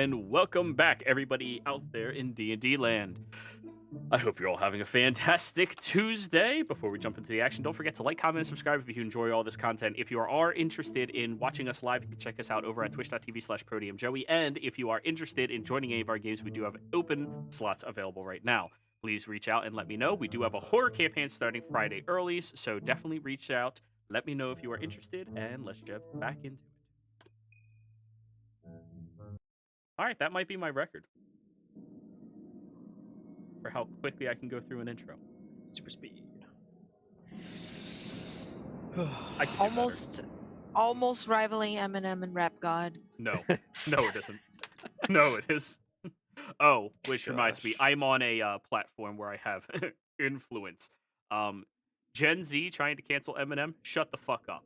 and welcome back, everybody out there in D&D land. I hope you're all having a fantastic Tuesday. Before we jump into the action, don't forget to like, comment, and subscribe if you enjoy all this content. If you are interested in watching us live, you can check us out over at twitch.tv/ProdiumJoey. And if you are interested in joining any of our games, we do have open slots available right now. Please reach out and let me know. We do have a horror campaign starting Friday early, so definitely reach out. Let me know if you are interested, and let's jump back into it. All right, that might be my record for how quickly I can go through an intro. Super speed. I could do almost rivaling Eminem and Rap God. No, it isn't. No, it is. Oh, which reminds me, I'm on a platform where I have influence. Gen Z trying to cancel Eminem, shut the fuck up.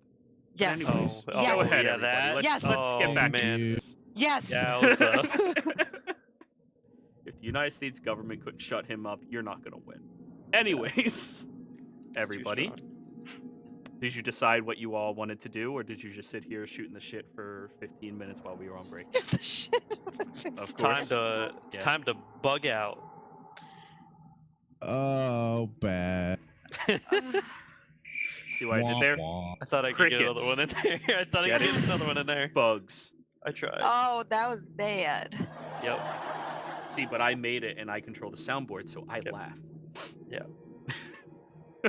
Yes. Anyways, Yes. go ahead, yeah, everybody. that. Let's get back into this. Yes. Yeah, If the United States government couldn't shut him up, you're not gonna win. Anyways, everybody, did you decide what you all wanted to do, or did you just sit here shooting the shit for 15 minutes while we were on break? The shit. Of course. Time to bug out. Oh, bad. See what I did there? I thought I could get another one in there. I thought I could get another one in there. Bugs. I tried. Oh, that was bad. Yep. See, but I made it and I control the soundboard, so I laugh. Yeah.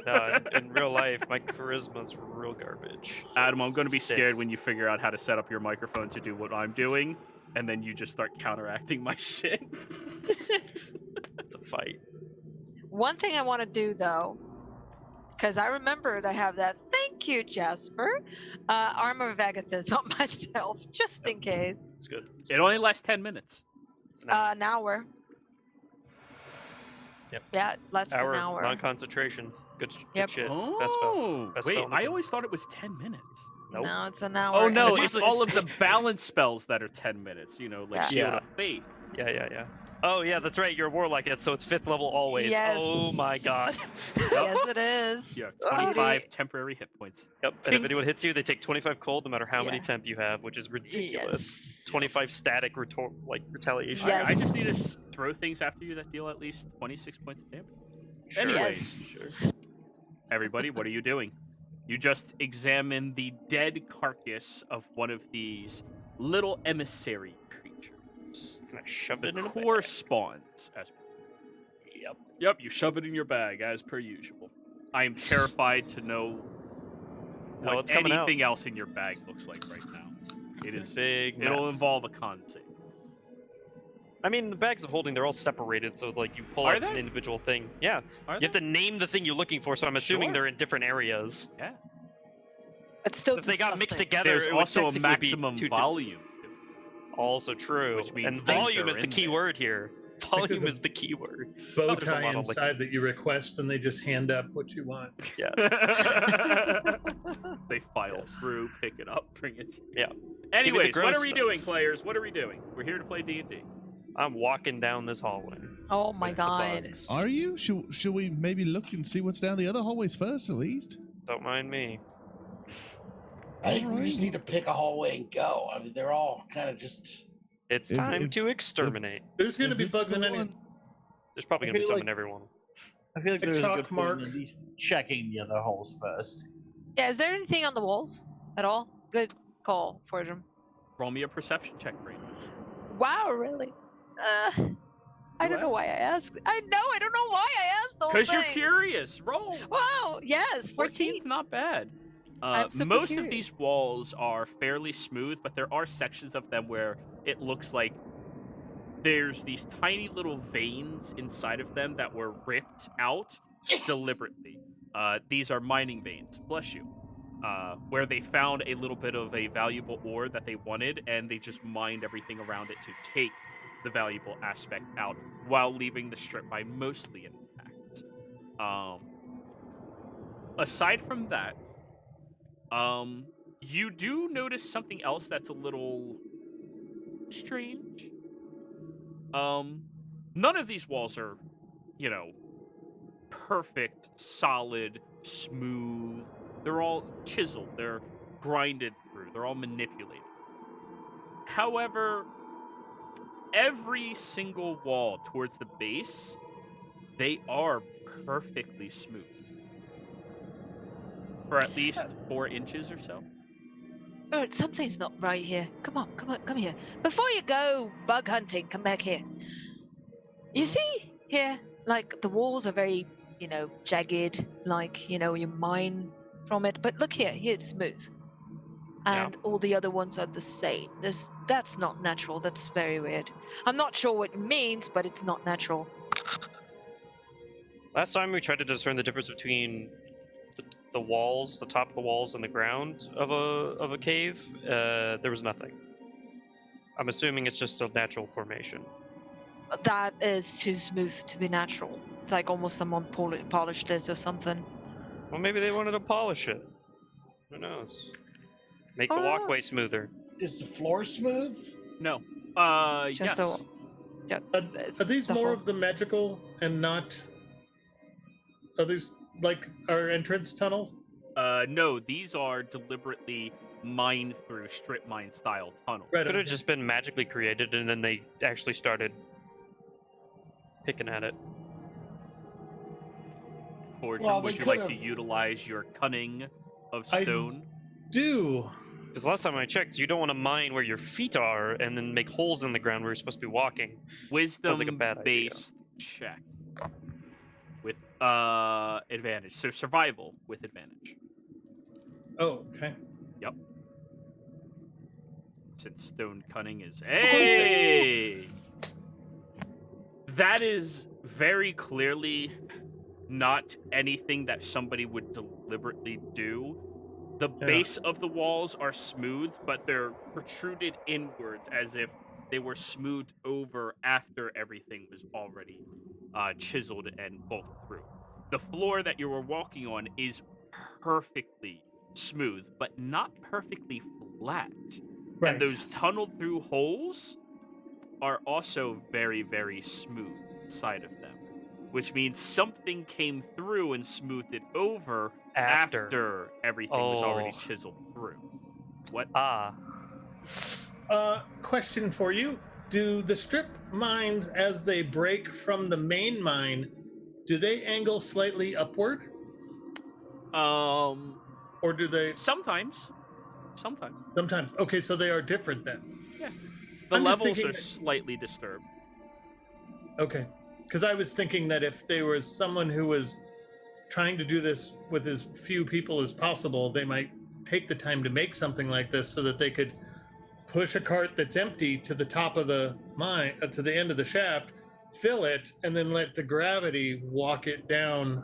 No, in real life, my charisma's real garbage. So Adam, I'm going to be scared 6. when you figure out how to set up your microphone to do what I'm doing, and then you just start counteracting my shit. It's a fight. One thing I want to do, though, because I remembered I have that. Thank you, Jasper. Armor of Agathis on myself, just in case. It's good. It only lasts 10 minutes. An hour. Yep. Yeah, less than an hour. Non-concentration. Good Yep. shit. Oh, Best spell. Best wait, spell I always thought it was 10 minutes. Nope. No, it's an hour. Oh, no, and it's all of the balance spells that are 10 minutes, you know, like Yeah. Shield Yeah. of Faith. Yeah. Oh, yeah, that's right. You're a warlock, so it's 5th level always. Yes. Oh my god. Yes, it is. You have 25 temporary hit points. Yep. And if anyone hits you, they take 25 cold no matter how many Yeah. temp you have, which is ridiculous. Yes. 25 static retaliation. Yes. I just need to throw things after you that deal at least 26 points of damage. Sure. Anyways, Sure. everybody, what are you doing? You just examine the dead carcass of one of these little emissary creatures. Can I shove The it in a core bag? spawns. Yep. Yep, you shove it in your bag as per usual. I am terrified to know No, what it's coming out. anything else in your bag looks like right now. It is. Big It'll mess. involve a con save. I mean, the bags of holding, they're all separated, so it's like you pull Are out they? an individual thing. Yeah. Are You have they? to name the thing you're looking for, so I'm assuming Sure. they're in different areas. Yeah. It's still If they got mixed disgusting. together, There's it would also a technically be maximum two volume. Also true. Which means and things volume are is the in key there. word here. there's Volume a- is the key word. bow There's a tie lot of inside that you request, and they just hand up what you want. Yeah. They file Yes. through, pick it up, bring it to you. Yeah. Anyways, what gross are we stuff. doing, players? What are we doing? We're here to play D&D. I'm walking down this hallway. Oh my with the god. bugs. Are you? Should we maybe look and see what's down the other hallways first, at least? Don't mind me. I think we Alright. just need to pick a hallway and go. I mean, they're all kind of just. It's If- time if- to exterminate. Who's going to If be it's the bugging any? one- There's probably I gonna be feel some like- in everyone. I feel like Hey, there's a Chalk good Mark. point in at least checking the other holes first. Yeah, is there anything on the walls at all? Good call, Fordham. Roll me a perception check right now. Wow, really? I don't know why I asked. I don't know why I asked the whole thing. Because you're curious. Roll. Wow, yes, 14. 14's not bad. I'm super Most of curious. these walls are fairly smooth, but there are sections of them where it looks like there's these tiny little veins inside of them that were ripped out deliberately. These are mining veins, bless you, where they found a little bit of a valuable ore that they wanted, and they just mined everything around it to take the valuable aspect out while leaving the strip mine mostly intact. Aside from that, you do notice something else that's a little strange. None of these walls are, perfect, solid, smooth. They're all chiseled. They're grinded through. They're all manipulated. However, every single wall towards the base, they are perfectly smooth. For at least 4 inches or so. Oh, something's not right here. Come on, come here. Before you go bug hunting, come back here. You see here, like the walls are very, jagged, like, you mine from it. But look here, it's smooth. And all the other ones are the same. That's not natural. That's very weird. I'm not sure what it means, but it's not natural. Last time we tried to discern the difference between the walls, the top of the walls, and the ground of a cave. There was nothing. I'm assuming it's just a natural formation. That is too smooth to be natural. It's like almost someone polished this or something. Well, maybe they wanted to polish it. Who knows? Make the walkway smoother. Is the floor smooth? No. Just Yes. Are these more of the magical and not? Are these like our entrance tunnel? No, these are deliberately mined through strip mine style tunnel. Right. Could have just been magically created, and then they actually started picking at it. Fortune, Well, would they you like to could've- utilize your cunning of I- stone? Do Because last time I checked, you don't want to mine where your feet are and then make holes in the ground where you're supposed to be walking. Wisdom like a bad idea. based check with advantage. So survival with advantage. Oh, okay. Since stone cunning is hey, that is very clearly not anything that somebody would deliberately do. The base of the walls are smooth, but they're protruded inwards as if they were smoothed over after everything was already chiseled and bolted through. The floor that you were walking on is perfectly smooth, but not perfectly flat. Right. And those tunneled through holes are also very, very smooth inside of them, which means something came through and smoothed it over after everything was already Oh. chiseled through. What? Question for you: do the strip mines, as they break from the main mine, do they angle slightly upward, or do they? Sometimes. Sometimes. Okay, so they are different then. Yeah. The I'm just levels thinking are that- slightly disturbed. Okay, because I was thinking that if there was someone who was trying to do this with as few people as possible, they might take the time to make something like this so that they could push a cart that's empty to the top of the mine, to the end of the shaft, fill it, and then let the gravity walk it down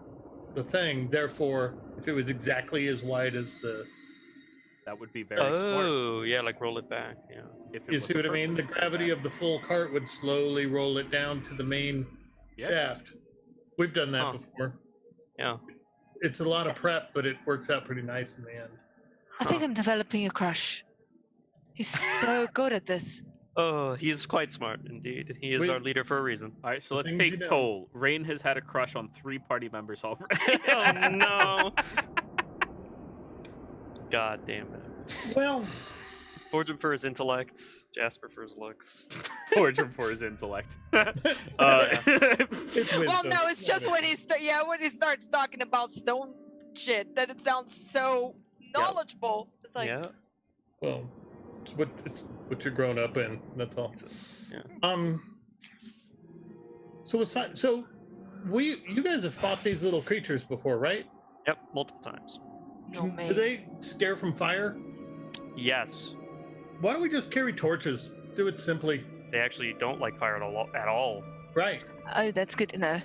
the thing. Therefore, if it was exactly as wide as the, That would be very smart. Oh, yeah, like roll it back. Yeah. If it you was see a what I mean? person The who did gravity that. of the full cart would slowly roll it down to the main Yep. shaft. We've done that Huh. before. Yeah. It's a lot of prep, but it works out pretty nice in the end. I think I'm developing a crush. He's so good at this. Oh, he is quite smart indeed. He is Wait. our leader for a reason. All right, so The let's things you take know. toll. Rain has had a crush on 3 party members already. Oh no! God damn it. Well, Fortune for his intellect, Jasper for his looks. Fortune for his intellect. it's wisdom. Well, no, it's just not when when he starts talking about stone shit that it sounds so knowledgeable. It's like, Yeah. Well, it's what you're grown up in. That's all. Yeah. So you guys have fought these little creatures before, right? Yep, multiple times. no, man. Do they scare from fire? Yes. Why don't we just carry torches? Do it simply. They actually don't like fire at all. Right. Oh, that's good to know.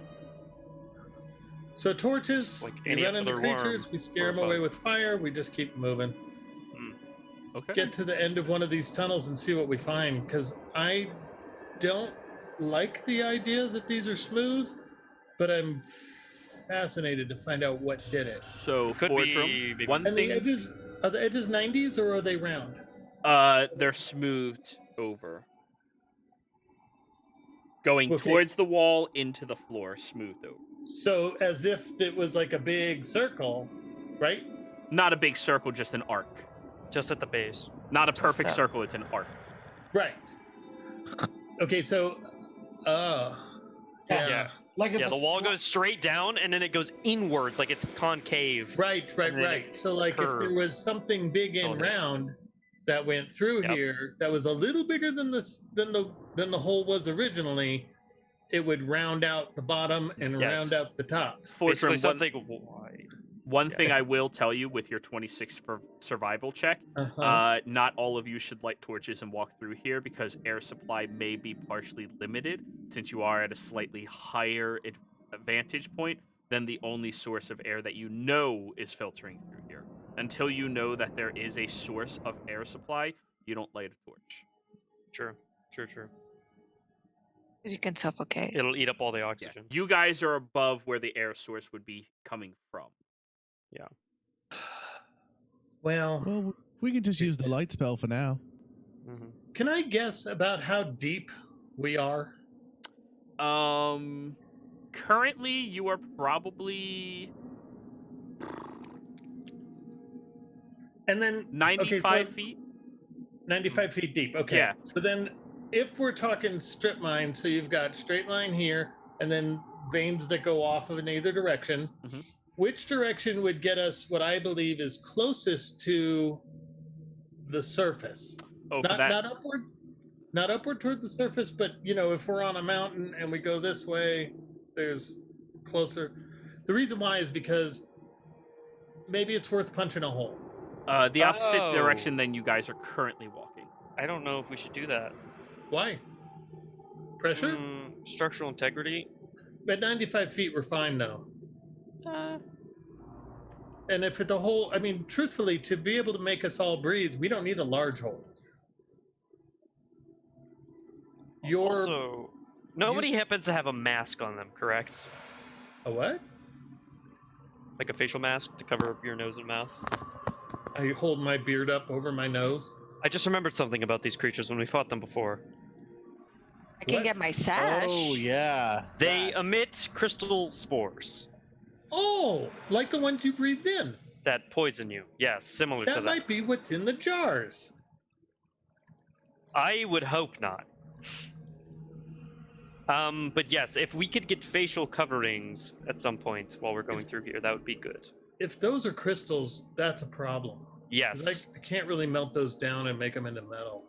So torches, Like we any run into other creatures, worm we scare or them away bug. with fire, we just keep moving. Okay. Get to the end of one of these tunnels and see what we find, because I don't like the idea that these are smooth, but I'm fascinated to find out what did it. So Could Fortrum, be maybe- one And the thing, edges, are the edges 90s or are they round? they're smoothed over. Going Okay. towards the wall, into the floor, smoothed over. So as if it was like a big circle, right? Not a big circle, just an arc. Just at the base. Not a Just perfect a- circle, it's an arc. Right. Okay, so, yeah. Like if Yeah, the wall goes straight down and then it goes inwards, like it's concave. Right. And then Right. So, like, if there curves. was something big and Elevates. round that went through Yep. here that was a little bigger than the hole was originally, it would round out the bottom and Yes. round out the top. Basically Fortran, something wide. one thing I will tell you with your 26 for survival check, not all of you should light torches and walk through here because air supply may be partially limited since you are at a slightly higher vantage point than the only source of air that you know is filtering through here. Until you know that there is a source of air supply, you don't light a torch. True. Because you can suffocate. It'll eat up all the Yeah. oxygen. You guys are above where the air source would be coming from. Well, Well, we can just use the light spell for now. Mhm. can I guess about how deep we are? Currently you are probably And then 95 feet. 95 feet deep. Okay. Yeah. So then, if we're talking strip mine, so you've got straight line here, and then veins that go off of in either direction. Mhm. Which direction would get us what I believe is closest to the surface? Oh, for that. Not upward toward the surface, but if we're on a mountain and we go this way, there's closer. The reason why is because maybe it's worth punching a hole. The opposite Oh. direction than you guys are currently walking. I don't know if we should do that. Why? Pressure? Structural integrity. At 95 feet, we're fine now. Uh, And if the hole, I mean, truthfully, to be able to make us all breathe, we don't need a large hole. also, nobody happens to have a mask on them, correct? A what? Like a facial mask to cover up your nose and mouth. I hold my beard up over my nose. I just remembered something about these creatures when we fought them before. I can What? get my sash. Oh yeah. They emit crystal spores Oh, like the ones you breathed in. that poison you. Yes, similar to That that. might be what's in the jars. I would hope not. But yes, if we could get facial coverings at some point while we're going through here, that would be good. If those are crystals, that's a problem. 'Cause Yes. I can't really melt those down and make them into metal.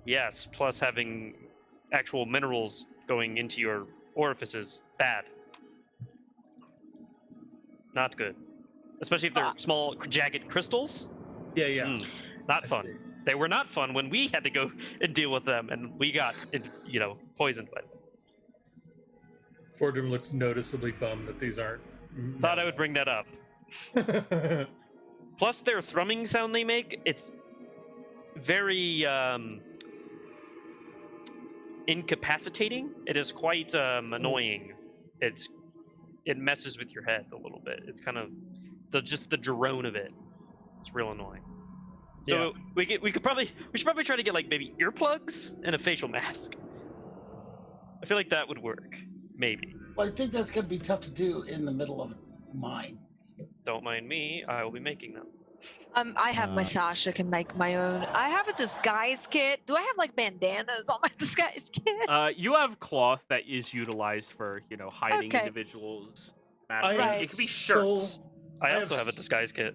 Yes, plus having actual minerals going into your orifices, bad. Not good. Especially if they're small, jagged crystals. Yeah. Not I fun. see. They were not fun when we had to go and deal with them, and we got, poisoned by them. Fordham looks noticeably bummed that these aren't. Thought I would bring that up. Plus, their thrumming sound they make, it's very incapacitating. It is quite annoying. It messes with your head a little bit. It's kind of just the drone of it. It's real annoying. So we should probably try to get like maybe earplugs and a facial mask. I feel like that would work. Maybe. Well, I think that's going to be tough to do in the middle of a mine. Don't mind me. I will be making them. I have my sash. I can make my own. I have a disguise kit. Do I have like bandanas on my disguise kit? You have cloth that is utilized for, hiding Okay. individuals. Masking. Right. It could be shirts. I I also have have a disguise kit.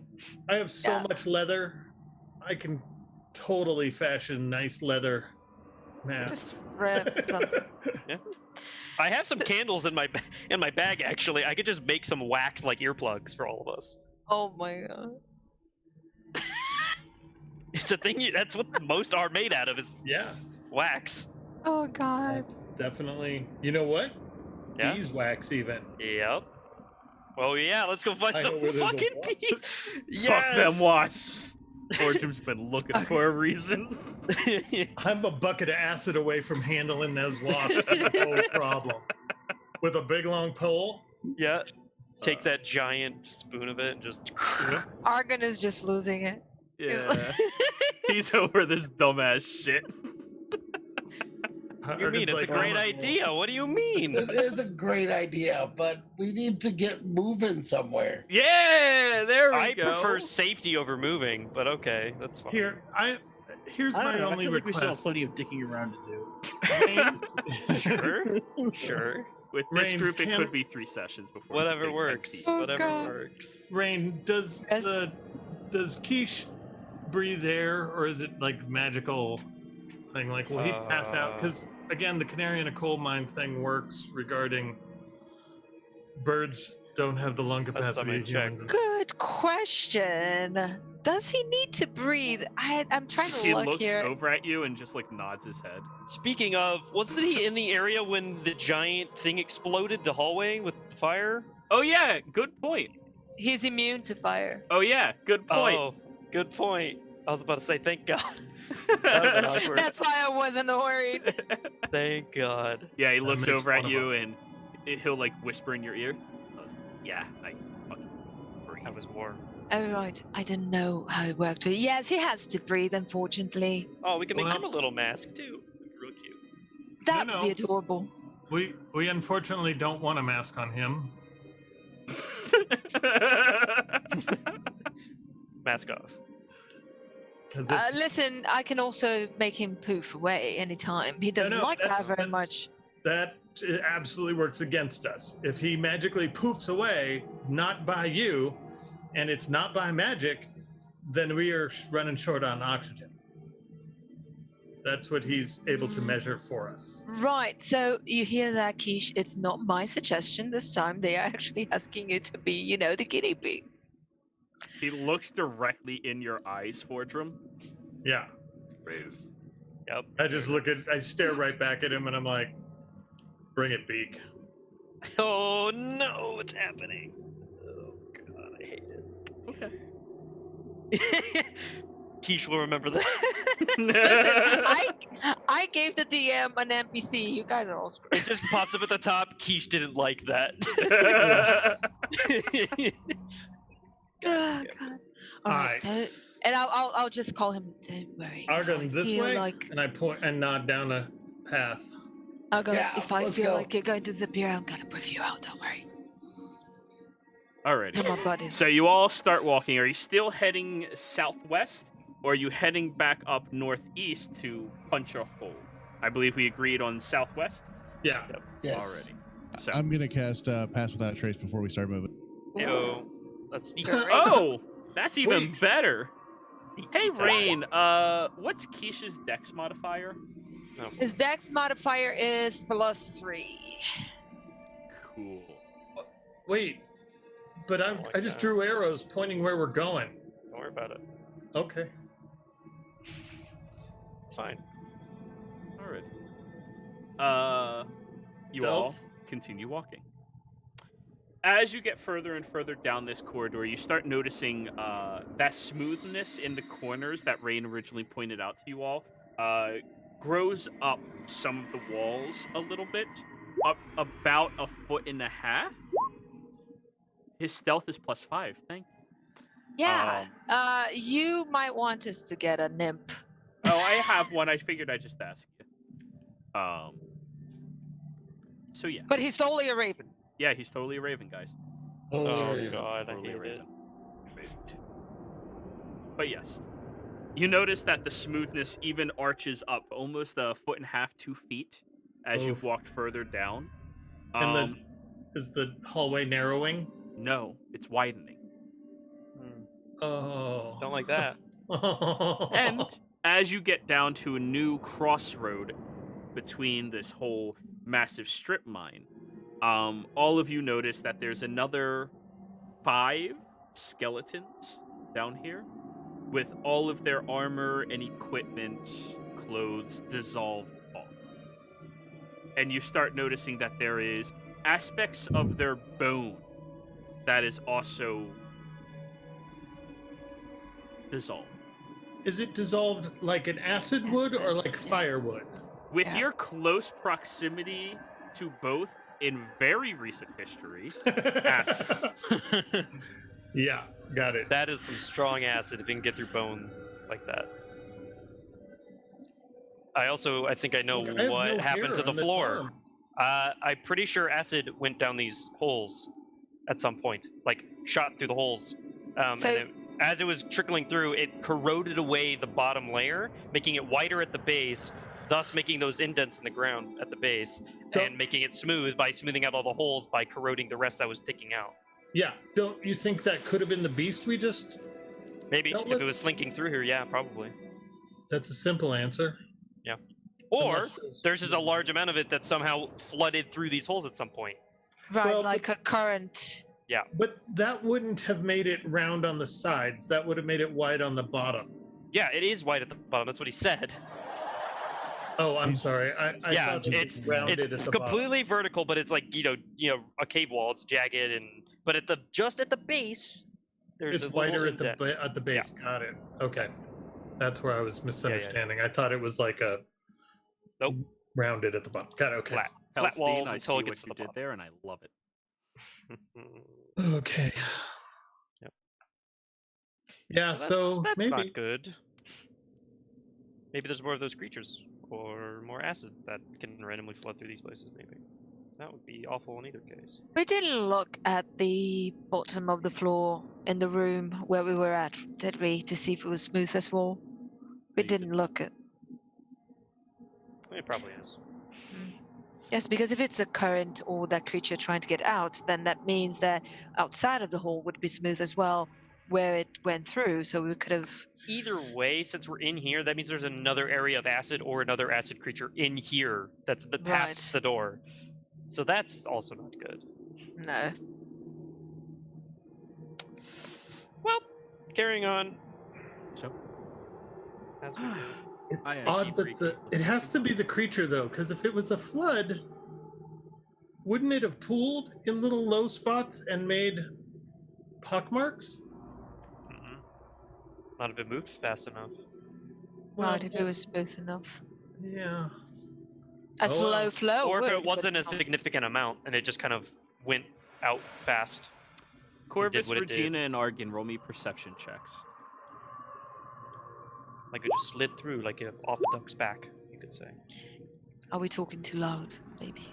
I have so Yeah. much leather. I can totally fashion nice leather masks. Just rip some. I have some candles in my bag actually. I could just make some wax like earplugs for all of us. Oh my god. It's a thing. That's what most are made out of is Yeah, wax. Oh god. definitely. You know what? Yeah. Beeswax even. Yep. Oh yeah, let's go find I some know where there's a fucking wasp. bees. Fuck them wasps. Fortune's been looking for a reason. I'm a bucket of acid away from handling those wasps. No problem. With a big long pole. Yeah. Take that giant spoon of it and just. Argon is just losing it. Yeah. He's over this dumbass shit. What do you mean? It's a great idea. What do you mean? It is a great idea, but we need to get moving somewhere. Yeah, there we I go. prefer safety over moving, but okay, that's fine. Here, here's I my don't know. I only feel like we still have request. plenty of dicking around to do. Rain, Sure. With this Rain, group, it can- could be 3 sessions before. we Whatever take 10 works. feet. Oh, Whatever God. works. Rain, does Yes. does Quiche breathe air, or is it like magical thing? Like, will he pass out? Because again, the canary in a coal mine thing works regarding birds don't have the lung capacity something of to check. humans. Good question. Does he need to breathe? I'm trying to He look looks here. over at you and just like nods his head. Speaking of, wasn't he in the area when the giant thing exploded the hallway with the fire? Oh yeah, good point. He's immune to fire. Oh yeah, good point. Oh, good point. I was about to say, thank God. That would've been awkward. That's why I wasn't worried. Thank God. Yeah, he looks makes over at one of you us. and he'll like whisper in your ear. Yeah, I fucking breathe. That was warm. Oh right, I didn't know how it worked. Yes, he has to breathe, unfortunately. Oh, we can make Well- him a little mask too. Real cute. That No, would be no. adorable. We unfortunately don't want a mask on him. Mask off. Because Listen, I can also make him poof away anytime. He doesn't no, like that that's- very that's- much. that absolutely works against us. If he magically poofs away, not by you, and it's not by magic, then we are running short on oxygen. That's what he's able to measure for us. Right, so you hear that, Quiche? It's not my suggestion this time. They are actually asking you to be, the guinea pig. He looks directly in your eyes, Fordrum. Yeah. Rude. Yep. I stare right back at him and I'm like, bring it, Beak. Oh no, what's happening? Oh God, I hate Okay. it. Quiche will remember that. Listen, I gave the DM an NPC. You guys are all screwed. It just pops up at the top. Quiche didn't like that. Oh, God. All right, Alright. and I'll just call him. Don't worry. if I Argon, this feel way? Like, And I point and nod down a path. Argon, Yeah, if I let's feel go. like you're going to disappear, I'm gonna brief you out. Don't worry. Alrighty. Come on, buddy. So you all start walking. Are you still heading southwest, or are you heading back up northeast to punch a hole? I believe we agreed on southwest Yeah. Yes. already. So. I'm gonna cast Pass Without a Trace before we start moving. Yo, let's sneak. Oh, that's even Wait. better. Hey, Sorry. Rain. What's Keisha's dex modifier? No. His dex modifier is +3. Cool. Wait. But Oh my I just God. drew arrows pointing where we're going. Don't worry about it. Okay. It's fine. Alrighty. You all Stealth? continue walking. As you get further and further down this corridor, you start noticing that smoothness in the corners that Rain originally pointed out to you all grows up some of the walls a little bit, up about 1.5 feet. His stealth is +5. Thank you. Yeah. You might want us to get a nymph. Oh, I have one. I figured I'd just ask you. So yeah. But he's totally a raven. Yeah, he's totally a raven, guys. Oh Hilarious. God, I Totally a hate it. raven. But yes, you notice that the smoothness even arches up almost 1.5 feet, 2 feet as you've Oof. walked further down. And is the hallway narrowing? No, it's widening. Oh. Don't like that. And as you get down to a new crossroad between this whole massive strip mine, all of you notice that there's another 5 skeletons down here with all of their armor and equipment, clothes dissolved off. And you start noticing that there is aspects of their bone that is also dissolved. Is it dissolved like an acid would or like firewood? With Yeah. your close proximity to both in very recent history, Yeah, got it. That is some strong acid if you can get through bone like that. I think I know Look, I have what no happened hair to the on this floor. arm. I'm pretty sure acid went down these holes at some point, like shot through the holes, So- as it was trickling through, it corroded away the bottom layer, making it wider at the base, thus making those indents in the ground at the base, So- and making it smooth by smoothing out all the holes by corroding the rest that was sticking out. Yeah. Don't you think that could have been the beast we just? Maybe Don't if let- it was slinking through here, yeah, probably. That's a simple answer. Or Unless it was- there's just a large amount of it that somehow flooded through these holes at some point. Right, Well, like a current. But that wouldn't have made it round on the sides. That would have made it wide on the bottom. Yeah, it is wide at the bottom. That's what he said. Oh, I'm sorry. I Yeah, thought it was rounded It's at the completely vertical, but it's like a cave wall. It's jagged, but at the just at the base, bottom. there's It's a wider little at the indent. at the base. Got it. Okay, that's where I was misunderstanding. I thought it was like a Nope. rounded at the bottom. Got it. Okay. Flat Hellstein, walls I until see it gets what to you the did there, and I love it. bottom. Okay. Yep. Yeah. So that's maybe. not good. Maybe there's more of those creatures or more acid that can randomly flood through these places. Maybe that would be awful in either case. We didn't look at the bottom of the floor in the room where we were at, did we, to see if it was smooth as well? We you didn't look at. It probably is. Yes, because if it's a current or that creature trying to get out, then that means that outside of the hole would be smooth as well, where it went through. So we could have. Either way, since we're in here, that means there's another area of acid or another acid creature in here that's past Right. the door. So that's also not good. No. Well, carrying on. So, As we do. It's I odd keep that freaking- it has to be the creature though, because if it was a flood, wouldn't it have pooled in little low spots and made pockmarks? Mm-mm. Not if it moved fast enough. Right, if it was smooth enough. Yeah. A Oh, slow well. flow. Or if would, it but wasn't a no. significant amount and it just kind of went out fast. Corvus, what it did. Regina, and Argan, roll me perception checks. Like it just slid through, like off a duck's back, you could say. Are we talking too loud? Maybe.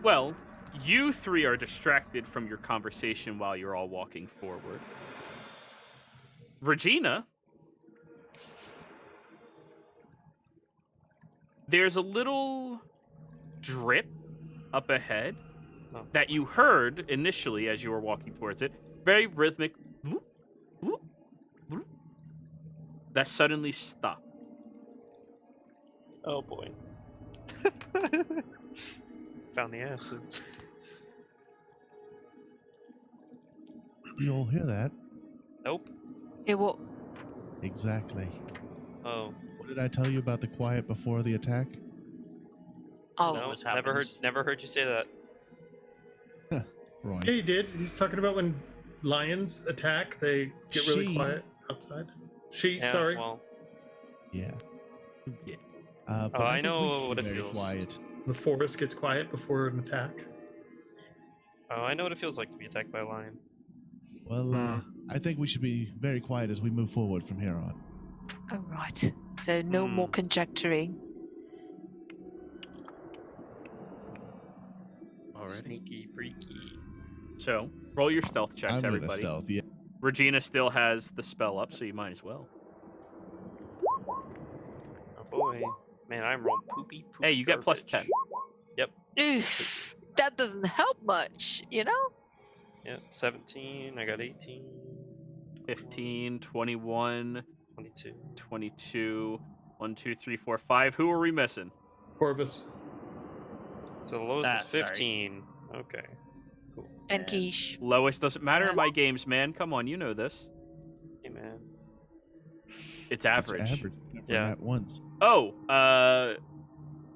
Well, you three are distracted from your conversation while you're all walking forward. Regina, there's a little drip up ahead Oh. that you heard initially as you were walking towards it. Very rhythmic. Whoop, whoop, whoop, that suddenly stopped. Oh boy. Found the acid. You all hear that? Nope. It will. Exactly. Oh. What did I tell you about the quiet before the attack? Oh, No, what never heard happens. you say that. Roy. Yeah, he did. He's talking about when lions attack, they get really She- quiet outside. She, Yeah, sorry. Well, Yeah. Yeah. But I think we know should what be it very feels. quiet. The forest gets quiet before an attack. I know what it feels like to be attacked by a lion. Well, I think we should be very quiet as we move forward from here on. oh right. So no more conjecturing. Alrighty. Sneaky, freaky. So, roll your stealth checks, I'm gonna everybody. stealth. Yeah. Regina still has the spell up, so you might as well. Oh boy. Man, I'm rolling poopy. Hey, you get plus garbage. 10. Oof, that doesn't help much, you know? Yeah, 17. I got 18. 15, 21, 22. 22, 1, 2, 3, 4, 5. Who are we missing? Corvus. So the lowest is Sorry. 15. Okay. And quiche. Lowest doesn't matter in my games, man. Come on, you know this. Hey, man. It's average. It's average. Except for Yeah. Nat ones. Oh,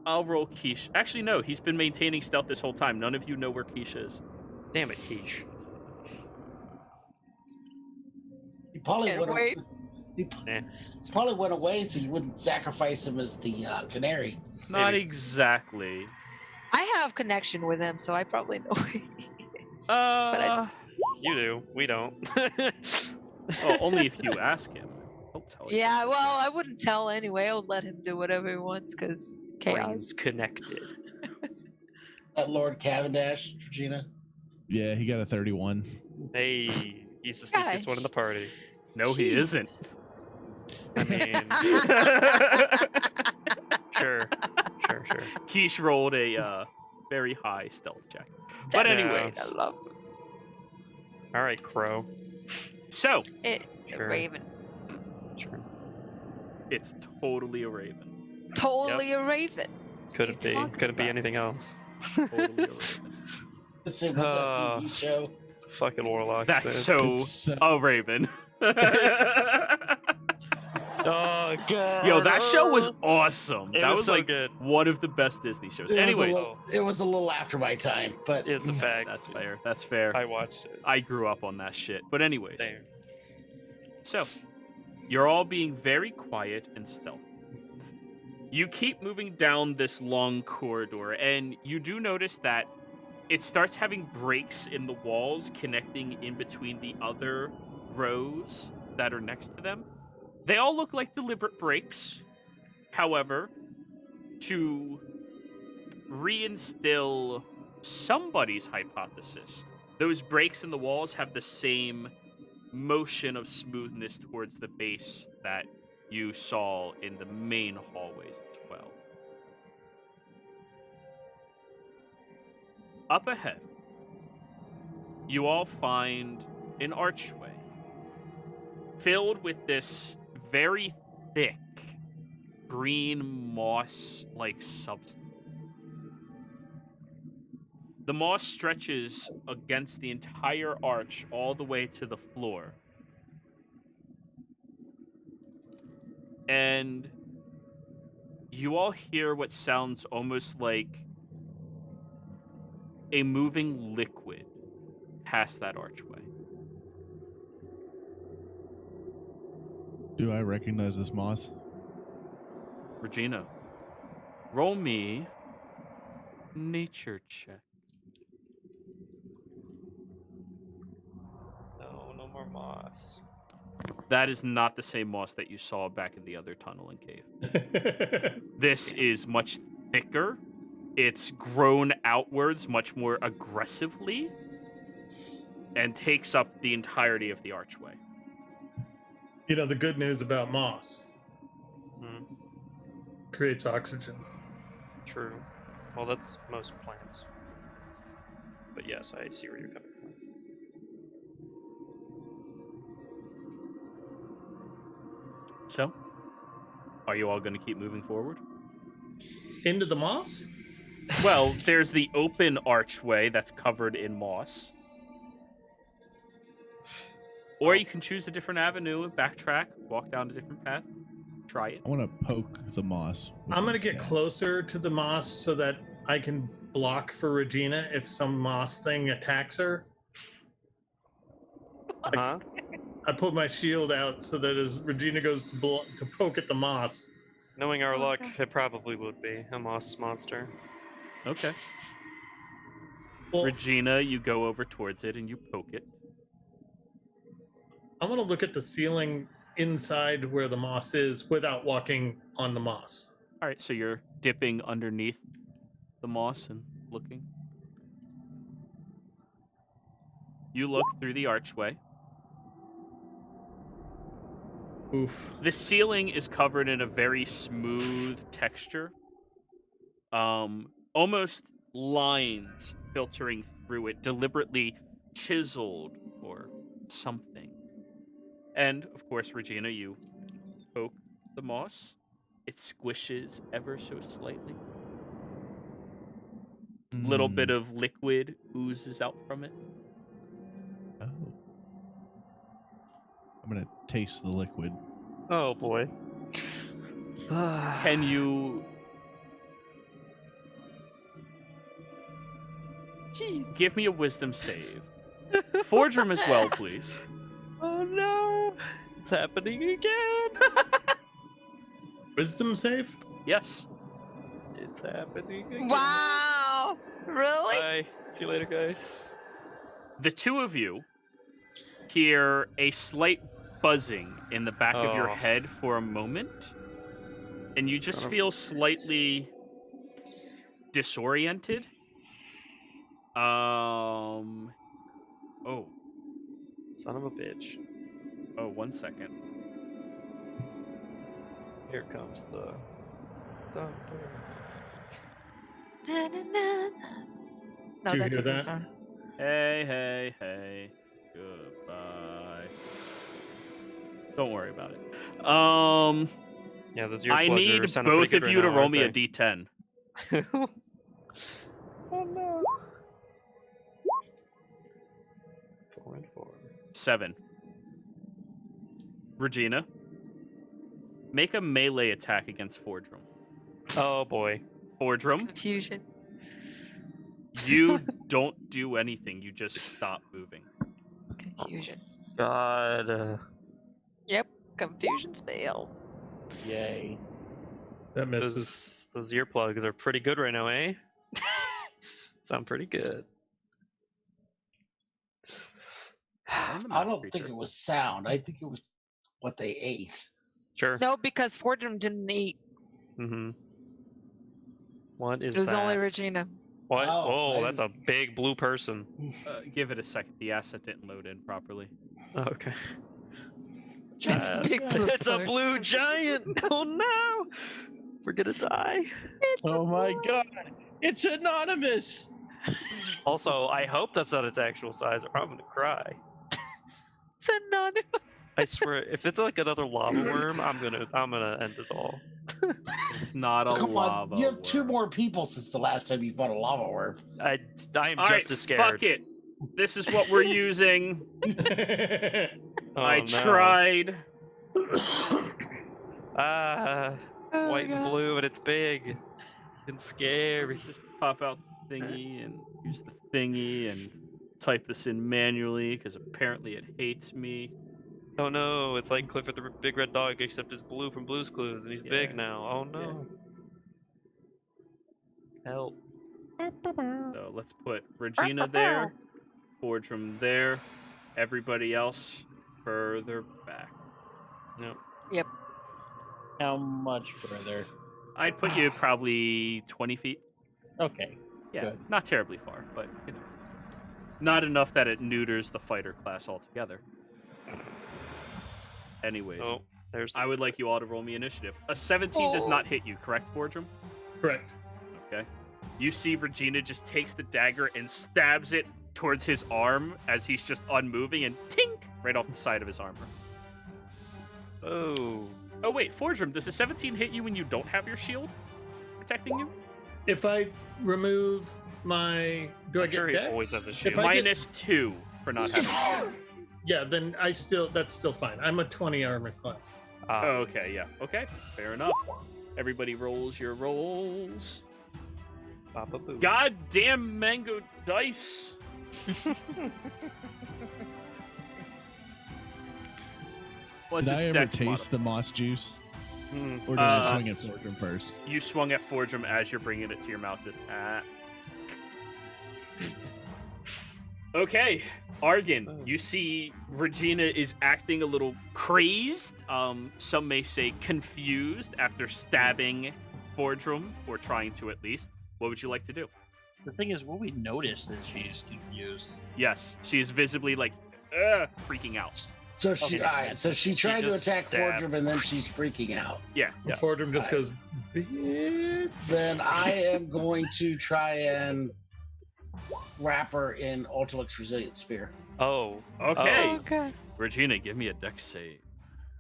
I'll roll Quiche. Actually, no, he's been maintaining stealth this whole time. None of you know where Quiche is. Damn it, Quiche. He probably Can't would wait. have. He probably went away so you wouldn't sacrifice him as the canary. Not Maybe. exactly. I have connection with him, so I probably know where he is. You do. We don't. Oh, only if you ask him. He'll tell you. Yeah, well, I wouldn't tell anyway. I'll let him do whatever he wants, because chaos. Brains connected. That Lord Cavendish, Regina. Yeah, he got a 31. Hey, he's the Gosh. sneakiest one in the party. No, he isn't. Jeez. I mean, sure. Quiche rolled a very high stealth check. But That's anyways, great, I love All right, Crow. so it. Sure. Raven. Sure. it's totally a raven. Totally a raven. Could you it be? talking Could it be about? anything else? Totally a raven. This was that TV show. Fucking warlocks. That's man. so It's, a raven. Oh god. Yo, that show was awesome. It that was was so like good. one of the best Disney shows. It was a Anyways, it was a little after my time, but It's a fact. that's fair. That's fair. I watched it. I grew up on that shit. But anyways, Same. so you're all being very quiet and stealthy. You keep moving down this long corridor, and you do notice that it starts having breaks in the walls connecting in between the other rows that are next to them. They all look like deliberate breaks. However, to reinstill somebody's hypothesis, those breaks in the walls have the same motion of smoothness towards the base that you saw in the main hallways as well. Up ahead, you all find an archway filled with this very thick green moss-like substance. The moss stretches against the entire arch all the way to the floor. And you all hear what sounds almost like a moving liquid past that archway. Do I recognize this moss? Regina, roll me nature check. No more moss. That is not the same moss that you saw back in the other tunnel and cave. This is much thicker. It's grown outwards much more aggressively and takes up the entirety of the archway. You know, the good news about moss Hmm. creates oxygen. True. Well, that's most plants. But yes, I see where you're coming from. So, are you all going to keep moving forward? Into the moss? Well, there's the open archway that's covered in moss. Or you can choose a different avenue, backtrack, walk down a different path, try it. I want to poke the moss. with I'm my going to get staff. closer to the moss so that I can block for Regina if some moss thing attacks her. Huh? I put my shield out so that as Regina goes to poke at the moss, Knowing our luck, Okay. it probably would be a moss monster. Okay. well, Regina, you go over towards it and you poke it. I want to look at the ceiling inside where the moss is without walking on the moss. All right, so you're dipping underneath the moss and looking. You look through the archway. Oof. The ceiling is covered in a very smooth texture. Almost lines filtering through it, deliberately chiseled or something. And, of course, Regina, you poke the moss. It squishes ever so slightly. Little bit of liquid oozes out from it. Oh. I'm gonna taste the liquid. Oh boy. Can you Jeez. give me a wisdom save? Forgerum as well, please. Oh no! It's happening again! Wisdom save? Yes. It's happening again. Wow. Really? Bye. See you later, guys. The two of you hear a slight buzzing in the back of your Oh. head for a moment, and you just Son of- feel slightly disoriented. Oh, Son of a bitch. Oh, 1 second. Here comes the thunder. Na, na, na. No, Did you that's hear a that? different- Hey, hey, hey. Goodbye. Don't worry about it. Yeah, those I earplugs need are sounding pretty both good of right you to now, roll aren't me a they? d10. Oh no. 4 and 4. 7. Regina, make a melee attack against Fordrum. Oh boy. Fordrum, Confusion. you don't do anything. You just stop moving. Confusion. God. Yep. Confusion spell. Yay. That misses. Those earplugs are pretty good right now, eh? Sound pretty good. I don't think it was sound. I think it was what they ate. Sure. No, because Fordham didn't eat. Mm-hmm. What is It was that? only Regina. What? Oh, Whoa, I- that's a big blue person. Give it a second. The asset didn't load in properly. Oh, okay. Just a big blue It's a person. blue giant! Oh no! We're gonna die. It's a Oh my blue- god! It's anonymous! Also, I hope that's not its actual size or I'm gonna cry. It's anonymous. I swear, if it's like another lava worm, I'm gonna end it all. It's not a Come lava. on, you have 2 worm. more people since the last time you fought a lava worm. I am All just right, as scared. fuck it. This is what we're using. Oh, I no. tried. Ah, it's Oh, white and God. blue and it's big and scary. Just pop out the thingy and use the thingy and type this in manually because apparently it hates me. Oh no, it's like Clifford the Big Red Dog, except it's blue from Blue's Clues, and he's Yeah. big now. Oh no. Help. So let's put Regina there, Fordrum there, everybody else further back. Yep. How much further? I'd put you probably 20 feet. Okay. Yeah, Good. not terribly far, but you know, not enough that it neuters the fighter class altogether. Anyways, Oh, there's. I would like you all to roll me initiative. A 17 does Oh. not hit you, correct, Fordrum? Correct. Okay. You see Regina just takes the dagger and stabs it towards his arm as he's just unmoving and tink right off the side of his armor. Oh. Oh wait, Fordrum, does a 17 hit you when you don't have your shield protecting you? If I remove my, do I I'm get sure he dex? always has a If shield. I get- -2 for not having. Yeah, then that's still fine. I'm a 20 armor class. Ah, Okay, yeah. Okay, fair enough. Everybody rolls your rolls. Papa Boo. Goddamn mango dice. What's Did I his ever dex taste the moss juice? Hmm. Or did I Uh, swing at Fordrum first? You swung at Fordrum as you're bringing it to your mouth. Just, Okay, Argon, you see Regina is acting a little crazed. Some may say confused after stabbing Fordrum, or trying to at least. What would you like to do? The thing is, will we notice that she's confused? Yes, she is visibly like freaking out. So she, Okay. alright, so she tried to just attack stabbed. Fordrum and then she's freaking out. Yeah. Yeah. Fordham just Alright. goes, bitch. Then I am going to try and wrap her in Ultralux Resilient Spear. Oh. Okay. Okay. Regina, give me a dex save.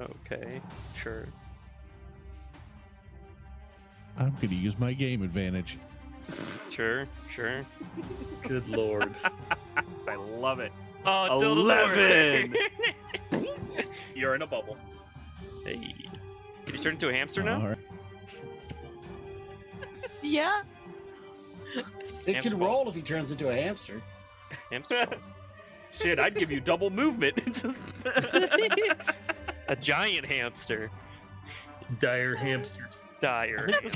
Okay. Sure. I'm going to use my game advantage. Sure. Sure. Good lord. I love it. Oh, 11. You're in a bubble. Hey. Did you turn into a hamster now? All right. Yeah. It Hamster can ball. roll if he turns into a hamster. Hamster? Shit, I'd give you double movement. Just A giant hamster. Dire hamster. Dire. I think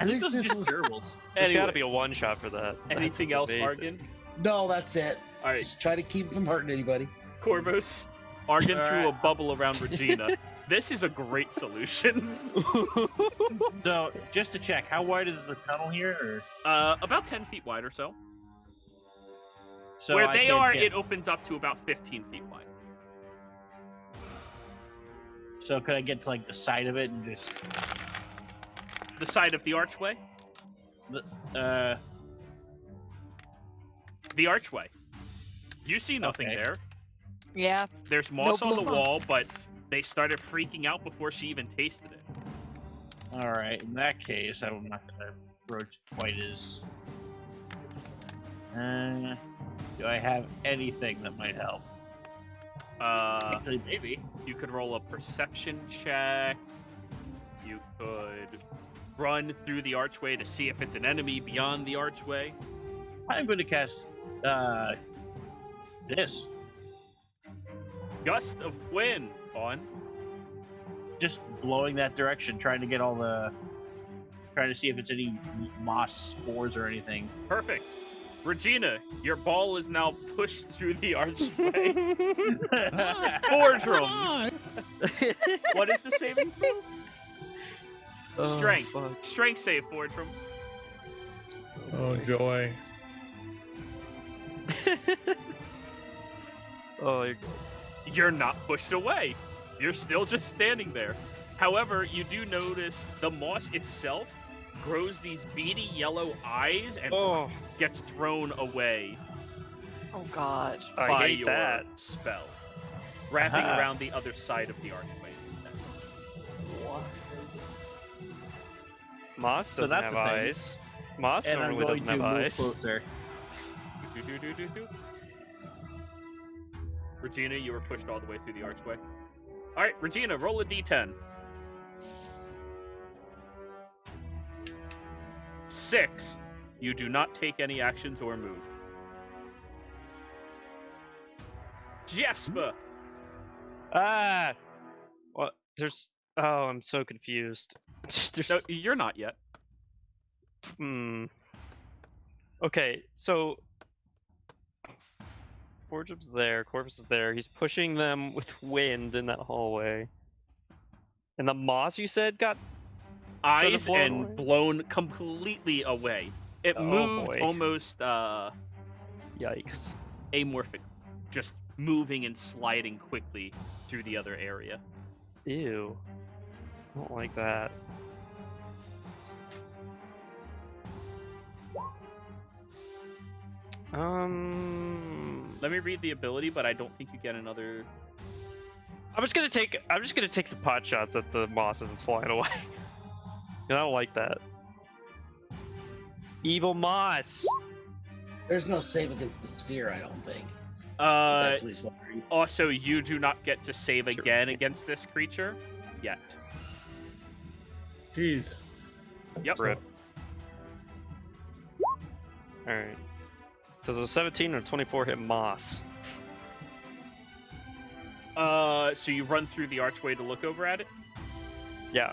At least those this just was, gerbils. There's gotta be a Anyways, one shot for that. Anything That's else, amazing. Argon? no, that's it. All right, Just try to keep from hurting anybody. Corvus. Argon All threw a right. bubble around Regina. This is a great solution. So, just to check, how wide is the tunnel here? Or About 10 feet wide or so. so Where I they could are, get- it opens up to about 15 feet wide. So could I get to like the side of it and just The side of the archway? the The archway. You see nothing Okay. there. Yeah. There's moss No on the blue wall, but they started freaking out before she even tasted it. All right, in that case, I'm not gonna approach quite as. Do I have anything that might help? Actually, maybe. You could roll a perception check. You could run through the archway to see if it's an enemy beyond the archway. I'm going to cast this. Gust of wind on. Just blowing that direction, trying to get all the. Trying to see if it's any moss spores or anything. Perfect. Regina, your ball is now pushed through the archway. Boardroom. Ah, What is the saving throw? Oh, Strength. fuck. Strength save, Boardroom. Oh joy. Oh, You're not pushed away. You're still just standing there. However, you do notice the moss itself grows these beady yellow eyes and oh, gets thrown away Oh God. I by hate your that. spell, wrapping Aha. around the other side of the archway. Moss So doesn't that's have a thing. eyes. Moss And I'm normally going doesn't to have move eyes. closer. Do-do-do-do-do. Regina, you were pushed all the way through the archway. All right, Regina, roll a d10. 6. You do not take any actions or move. Jesper. Ah! What? There's. Oh, I'm so confused. There's... No, you're not yet. Okay, so. Forgeup's there, Corvus is there. He's pushing them with wind in that hallway. And the moss, you said, got. Eyes blown and away? blown completely away. It Oh, moved boy. almost Yikes. amorphic, just moving and sliding quickly through the other area. Ew. I don't like that. Let me read the ability, but I don't think you get another. I'm just gonna take some pot shots at the moss as it's flying away. I don't like that. Evil moss. There's no save against the sphere, I don't think. Uh, That's what he's wondering. also, you do not get to save Sure. again against this creature yet. Jeez. Yep. Rip. Alright. Does a 17 or 24 hit moss? So you run through the archway to look over at it. Yeah.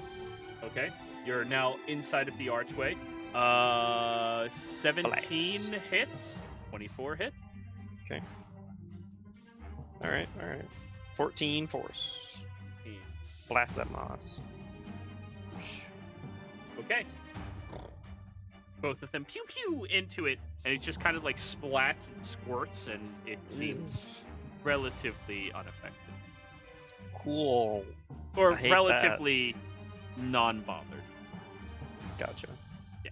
Okay. You're now inside of the archway. 17 hits. 24 hits. Alright. 14 force. Blast that moss. Okay. Both of them pew pew into it, and it just kind of like splats and squirts, and it seems relatively unaffected. Cool. Or I hate relatively non-bothered. Gotcha. Yeah.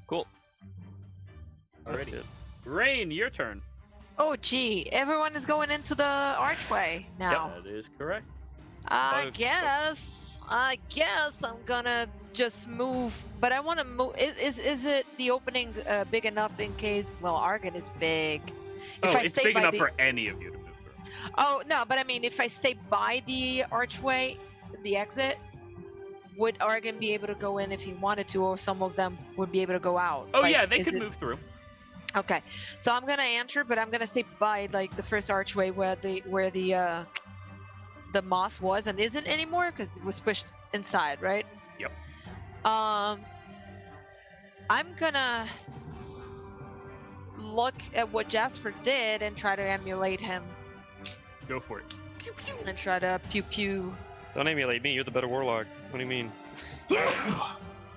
Cool. That's Alrighty. good. Rain, your turn. Oh gee, everyone is going into the archway now. That is correct. I Five, guess I'm gonna just move, but I want to move. Is it the opening big enough in case? Well, Argon is big. If I it's stay big by enough the, for any of you to move through. Oh no, but I mean, if I stay by the archway, the exit, would Argon be able to go in if he wanted to, or some of them would be able to go out? Oh Like, yeah, they is could it- move through. Okay, so I'm gonna enter, but I'm gonna stay by like the first archway where the moss was and isn't anymore because it was pushed inside, right? Yep. I'm gonna look at what Jasper did and try to emulate him Go for it. Pew pew. and try to pew pew. Don't emulate me, you're the better warlock. What do you mean?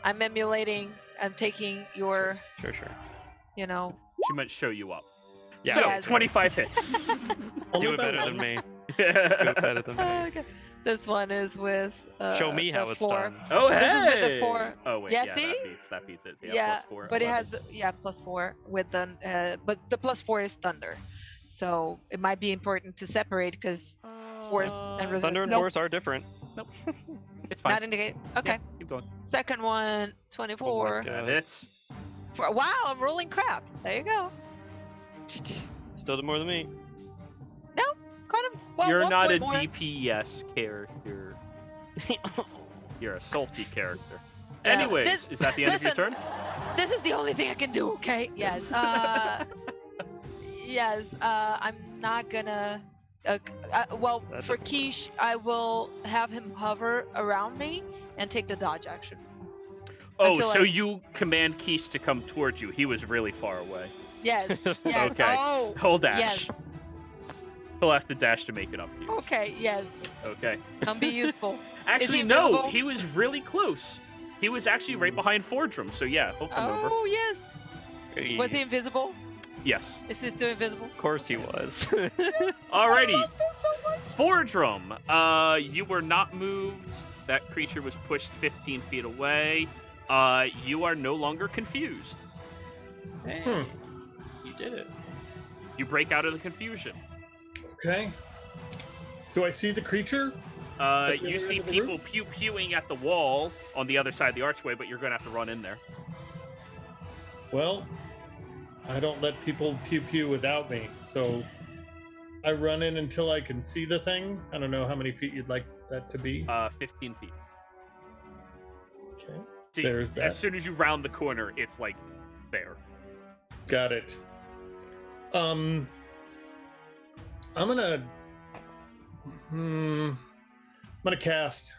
I'm emulating. I'm taking your, Sure. you know. She meant show you up. Yeah. So Yes. 25 hits. Do it better than me. Do it better than me. Okay. This one is with Show me the how it's 4. done. Oh, hey! This is with the 4. Oh, wait, Yeah, yeah, see? that beats it. Yeah, plus 4, but it 11. has +4 with the but the +4 is thunder, so it might be important to separate because force and resistance. Thunder and force are different. Nope. It's fine. Not indicate. Okay. Yeah, keep going. Second one, 24. God. That hits. Wow, I'm rolling crap. There you go. Still did more than me. Kind of. Well, You're one not a point more. DPS character. You're a salty character. Yeah, Anyways, this- is that the end of your listen. turn? This is the only thing I can do. Okay. Yes. Yes. I'm not gonna. Well, That's for okay. Quiche, I will have him hover around me and take the dodge action. Oh, until so I- you command Quiche to come towards you. He was really far away. Yes. Yes. Okay. Oh. He'll dash. Yes. He'll have to dash to make it up to you. Okay. Yes. Okay. I'll be useful. Actually, he no. invisible? He was really close. He was actually right behind Fordrum. So yeah, he'll come over. Oh yes. Was he invisible? Yes. Is he still invisible? Of course he was. Alrighty. I love this so much. Fordrum, you were not moved. That creature was pushed 15 feet away. You are no longer confused. Hey, you did it. You break out of the confusion. Okay. Do I see the creature? At the You other see end of the people pew-pewing at the wall on the other side of the archway, but you're going to have to run in there. Well, I don't let people pew pew without me, so I run in until I can see the thing. I don't know how many feet you'd like that to be. 15 feet. Okay. See, There's that. As soon as you round the corner, it's like there. Got it. I'm gonna cast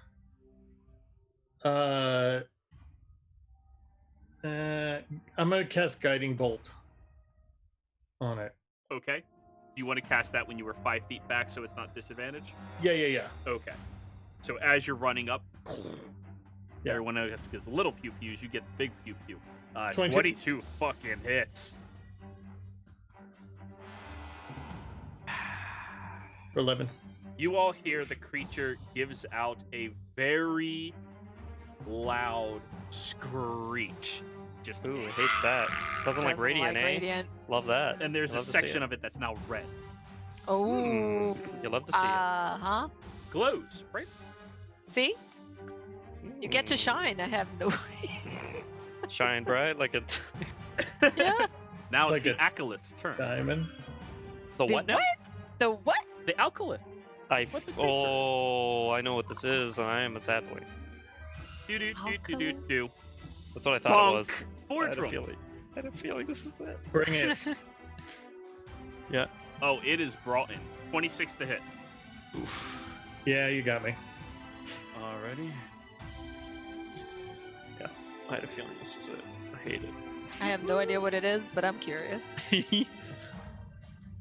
I'm gonna cast Guiding Bolt on it. Okay. Do you want to cast that when you were 5 feet back so it's not disadvantage? Yeah. Okay. So as you're running up, Yeah. everyone else gets the little pew pews, you get the big pew pew. 22. 22 fucking hits. For 11. You all hear the creature gives out a very loud screech. Just Ooh, hates that. Doesn't like Doesn't radiant, like eh? radiant. Love that. and there's a Love to see section it. of it that's now red. Oh. You love to see Huh. Glows, right? See? it. You get to shine. I have no. Shine bright like a Yeah. Now it's Like the Acolyth's turn. Diamond. the The what now? The what? The Alcolith. What the creature Oh, I know what this is. I am a sad boy. Do do do do do do. That's what I thought it was. Bonk. I had a Fordrum. feeling. I had a feeling this is it. Bring it. Yeah. Oh, it is brought in. 26 to hit. Oof. Yeah, you got me. Alrighty. I had a feeling this is it. I hate I have no idea what it is, but I'm curious. it.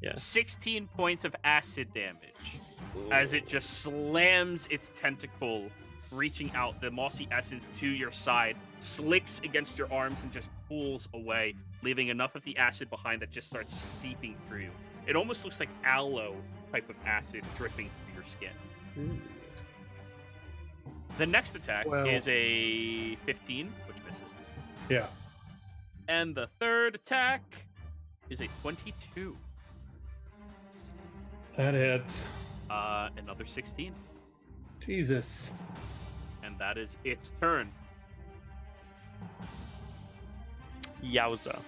Yeah. 16 points of acid damage as it just slams its tentacle, reaching out the mossy essence to your side, slicks against your arms, and just pulls away, leaving enough of the acid behind that just starts seeping through you. It almost looks like aloe type of acid dripping through your skin. The next attack Well- is a 15, which misses. Yeah. And the third attack is a 22. That hits. Another 16. Jesus. And that is its turn. Yowza.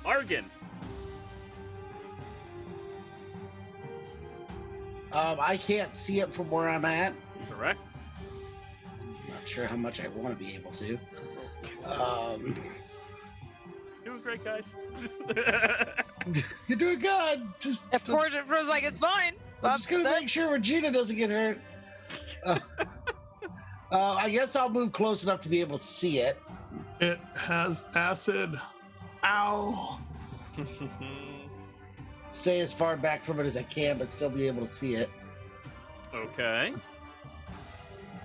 Argon. I can't see it from where I'm at. Correct? Not sure how much I want to be able to. Doing great, guys. You're doing good. Just, If Ford was like, it's fine. I'm just gonna That- make sure Regina doesn't get hurt. I guess I'll move close enough to be able to see it. It has acid. Ow. Stay as far back from it as I can, but still be able to see it. Okay.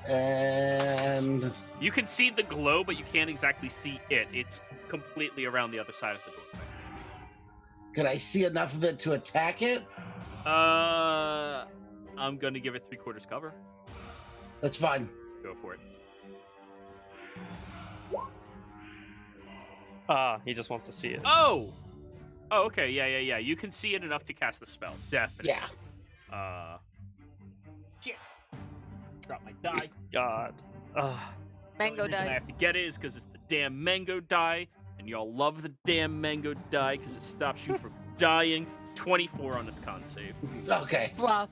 And You can see the glow, but you can't exactly see it. It's completely around the other side of the door. can I see enough of it to attack it? I'm I'm gonna give it 3/4 cover. That's fine. Go for it. He just wants to see it. Oh, okay, yeah. You can see it enough to cast the spell, definitely. Yeah. Shit. Drop my die. God. Mango The only reason I dice. have to get it is because it's the damn mango die, and y'all love the damn mango die because it stops you from dying. 24 on its con save. Okay. Wow.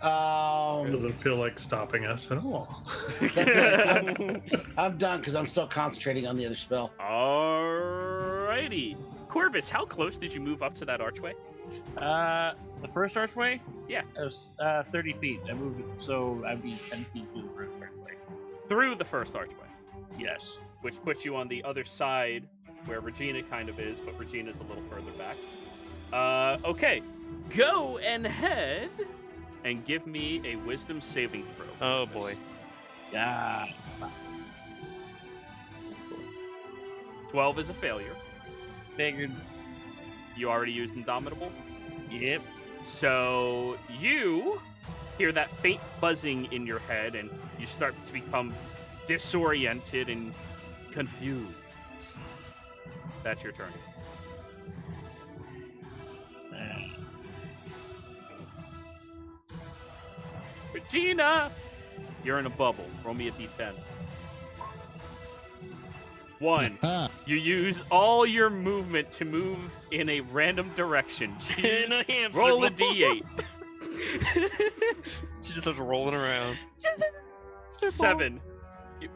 Doesn't feel like stopping us at all. That's it. I'm done because I'm still concentrating on the other spell. Alrighty. Corvus, how close did you move up to that archway? The first archway? Yeah. It was 30 feet. I moved it, so I'd be 10 feet through the first archway. Through the first archway, Yes. which puts you on the other side where Regina kind of is, but Regina's a little further back. Okay. Go and head and give me a wisdom saving throw. Oh Corvus. boy. Yeah. 12 is a failure. Figured. You already used Indomitable? Yep. So you hear that faint buzzing in your head, and you start to become disoriented and confused. That's your turn. Regina! You're in a bubble. Roll me a d10. 1. Ah, You use all your movement to move in a random direction. In Choose- a hamster roll a ball. d8. She just starts rolling around. Just a 7.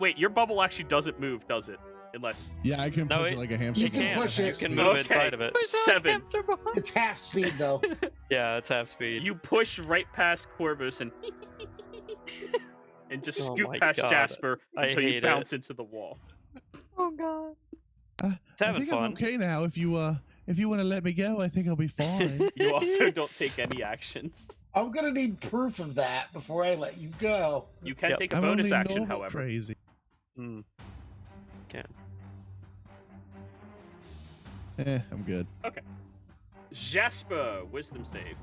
Wait, your bubble actually doesn't move, does it? Unless... yeah, I can No, push it- it like a hamster. You can can. push You it. can move Okay. inside of it. push like 7. hamster ball. It's half speed though. Yeah, it's half speed. You push right past Corvus and... and just Oh scoot my past God. Jasper I until you hate it. bounce into the wall. Oh god. It's I having think fun. I'm okay now. If you want to let me go, I think I'll be fine. You also don't take any actions. I'm gonna need proof of that before I let you go. You can Yep. take a I'm bonus only action, normal however. crazy. Hmm. I'm good. Jasper, wisdom save.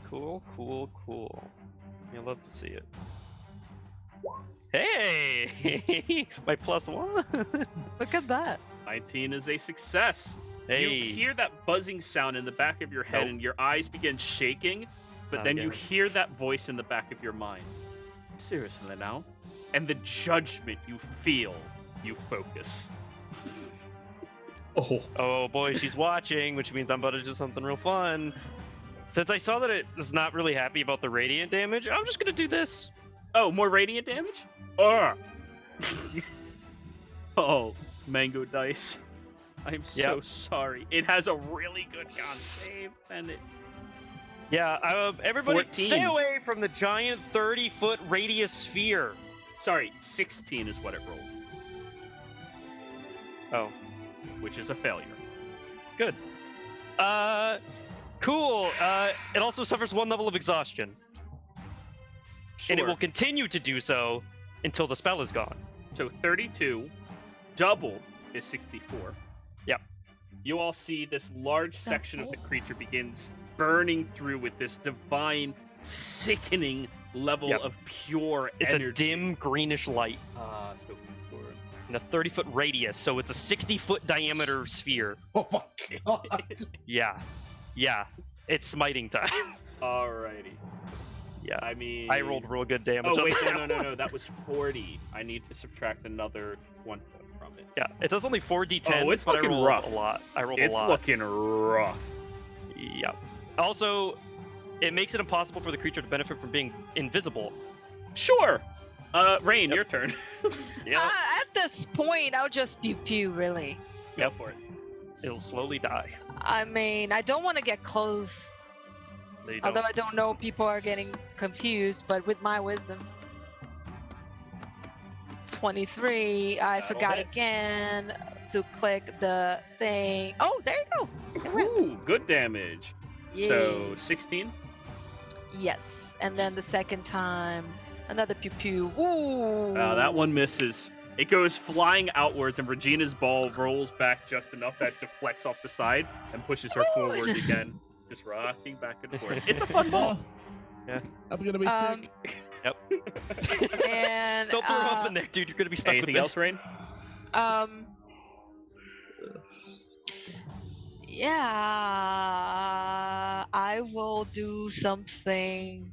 Cool. You'll love to see it. Hey! My +1. Look at that. 19 is a success. Hey. You hear that buzzing sound in the back of your head, Nope. and your eyes begin shaking, but Not then you again. hear that voice in the back of your mind. Seriously now? And the judgment you feel, you focus. Oh, Oh boy, she's watching, which means I'm about to do something real fun. Since I saw that it is not really happy about the radiant damage, I'm just gonna do this. Oh, more radiant damage? Ugh. Oh, mango dice. I'm so Yep. sorry. It has a really good con save, and it... Yeah, everybody 14. stay away from the giant 30-foot radius sphere. Sorry, 16 is what it rolled, Oh, which is a failure. good. Cool. It also suffers 1 level of exhaustion, Sure. and it will continue to do so until the spell is gone. So 32 doubled is 64. Yep. You all see this large section of the creature begins burning through with this divine, sickening level Yep. of pure It's energy. a dim greenish light Ah, so pure. in a 30-foot radius, so it's a 60-foot diameter sphere. Oh my god. Yeah. It's smiting time. Alrighty. Yeah. I mean... I rolled real good damage. Oh, on wait, that one. no. That was 40. I need to subtract another 1 from it. Yeah, it does only 4d10. Oh, it's but looking I rolled rough. a lot. I rolled It's a lot. looking rough. Yeah. Also, it makes it impossible for the creature to benefit from being invisible. Sure. Rain, Yep. your turn. Yeah. At this point, I'll just pew pew, really. Go for it. It'll slowly die. I mean, I don't want to get close. They don't. Although I don't know, people are getting confused, but with my wisdom. 23. I That'll forgot hit. again to click the thing. Oh, there you go. It went. Ooh, good damage. So Yay. 16. Yes. And then the second time, another pew pew. Ooh. That one misses. It goes flying outwards, and Regina's ball rolls back just enough that deflects off the side and pushes her Oh. forward again, just rocking back and forth. It's a fun ball. I'm gonna be sick. And Don't throw up in there, dude. You're gonna be stuck Anything with else, Rain? Yeah, I will do something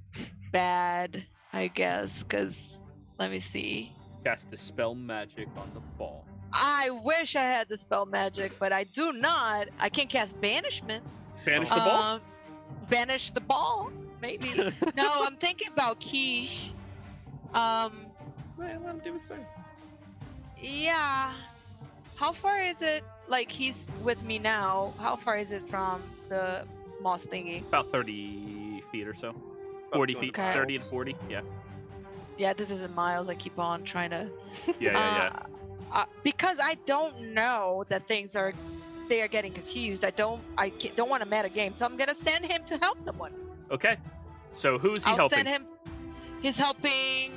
bad, I guess, because let me see. Cast Dispel Magic on the ball. I wish I had the spell magic, but I do not. I can cast banishment. Banish the ball? Banish the ball, maybe. No, I'm thinking about Quiche. Man, let him do his thing. Yeah. How far is it? Like, he's with me now. How far is it from the moss thingy? About 30 feet or so. 40 feet. Okay. 30 to 40. Yeah. Yeah, this isn't miles. I keep on trying to. Yeah. Because I don't know that they are getting confused. I don't want to meta game, so I'm gonna send him to help someone. Okay. So who's he I'll helping? send him. He's helping.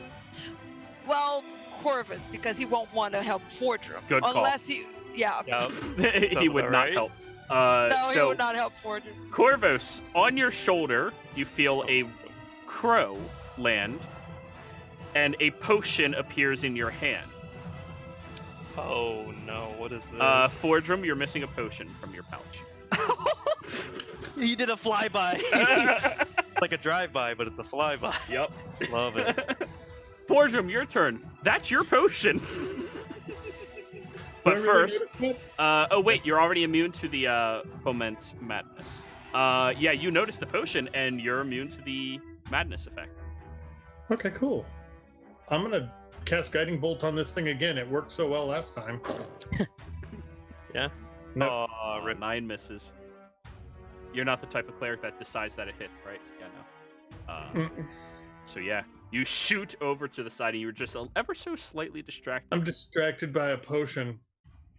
Well, Corvus, because he won't want to help Fordrum. Good call. Unless he. Yeah. Yep. He would not right. help. No, he so would not help Fordrum. Corvus, on your shoulder, you feel a crow land, and a potion appears in your hand. Oh no, what is this? Fordrum, you're missing a potion from your pouch. He did a flyby. Like a drive-by, but it's a flyby. Yep. Love it. Fordrum, your turn. That's your potion. But Where first, were they gonna oh wait, you're already immune to the foment madness. Yeah, you notice the potion, and you're immune to the madness effect. put? Okay, cool. I'm gonna cast Guiding Bolt on this thing again. It worked so well last time. Yeah? Nope. Rip. 9 misses. You're not the type of cleric that decides that it hits, right? Yeah, no. So yeah, you shoot over to the side, and you're just ever so slightly distracted. I'm distracted by a potion.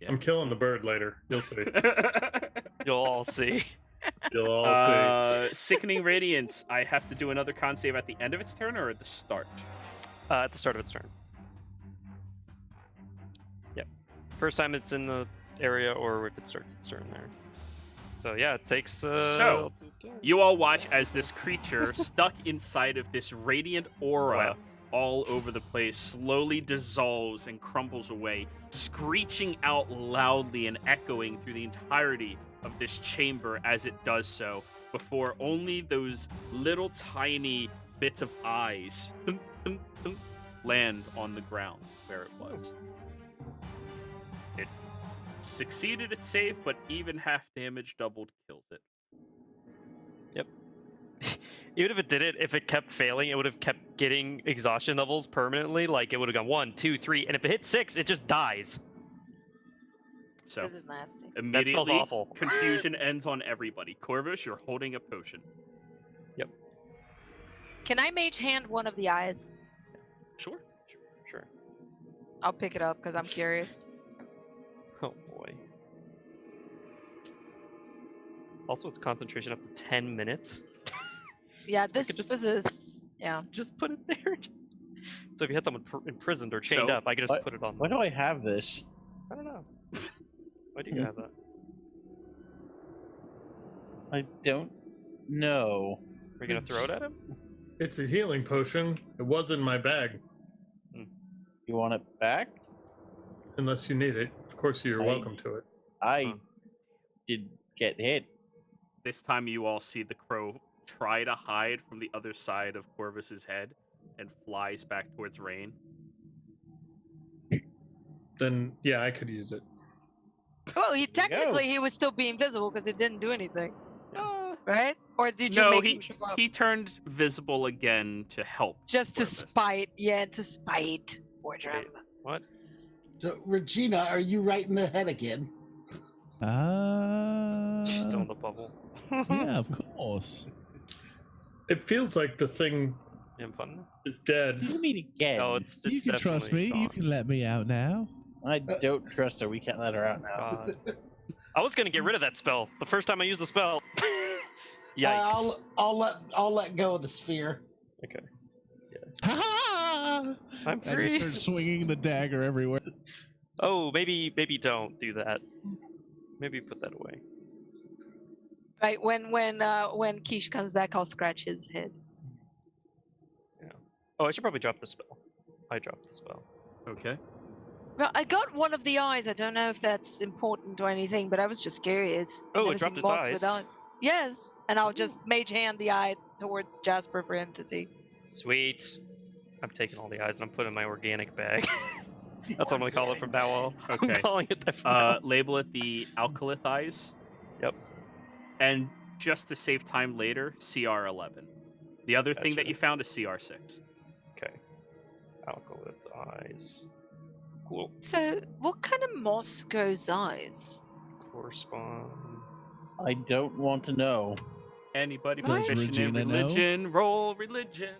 Yeah. I'm killing the bird later. You'll see. You'll all see. You'll all see. Sickening Radiance. I have to do another con save at the end of its turn or at the start? At the start of its turn. Yep. First time it's in the area, or if it starts its turn there. So yeah, it takes. So, you all watch as this creature stuck inside of this radiant aura Wow. all over the place slowly dissolves and crumbles away, screeching out loudly and echoing through the entirety of this chamber as it does so, before only those little tiny bits of eyes land on the ground where it was. It succeeded its save, but even half damage doubled kills it. Even if it did it, if it kept failing, it would have kept getting exhaustion levels permanently. Like it would have gone 1, 2, 3, and if it hit 6, it just dies. So This is nasty. immediately, awful. confusion ends on everybody. Corvus, you're holding a potion. Can I mage hand one of the eyes? Sure. Sure. I'll pick it up because I'm curious. Oh boy. Also, it's concentration up to 10 minutes. Yeah, So I this could just- this is yeah. Just put it there. So if you had someone imprisoned or chained So, up, I could just what- put it on. Why do I have this? I don't know. Why do you have that? I don't know. Are you gonna throw it at him? It's a healing potion. It was in my bag. You want it back? Unless you need it. Of course, you're I- welcome to it. I Huh. did get hit. This time you all see the crow try to hide from the other side of Corvus's head and flies back towards Rain. Then, yeah, I could use it. Well, you go. technically he would still be invisible because it didn't do anything, Uh, right? Or did you no, make he him show up he turned visible again to help. just to Corvus. spite? Yeah, to spite Wardrum. What? So, Regina, are you right in the head again? She's still in the bubble. Yeah, of course. It feels like the thing You having fun? is dead. You mean again? Oh, it's You can trust me. definitely You gone. can let me out now. I don't trust her. We can't let her out now. God. I was gonna get rid of that spell the first time I used the spell. Yikes. I'll let go of the sphere. Okay. Ha ha! I'm I just free. start swinging the dagger everywhere. Oh, maybe don't do that. Maybe put that away. Right when Quiche comes back, I'll scratch his head. Oh, I should probably drop the spell. I dropped the spell. Okay. Well, I got one of the eyes. I don't know if that's important or anything, but I was just curious. Oh, it Never dropped seen its moss with eyes? Yes, and I'll just mage hand the eye towards Jasper for him to see. Sweet. I'm taking all the eyes and I'm putting in my organic bag. That's what I'm gonna call it from now on. Okay. I'm calling it that from now on. Label it the Alkalith eyes. Yep. And just to save time later, CR11. The other thing that Gotcha. you found is CR6. Okay. Alkalith eyes. Cool. So, what kind of moss grows eyes? Correspond. I don't want to know. Anybody Does proficient in Regina know? religion, roll religion.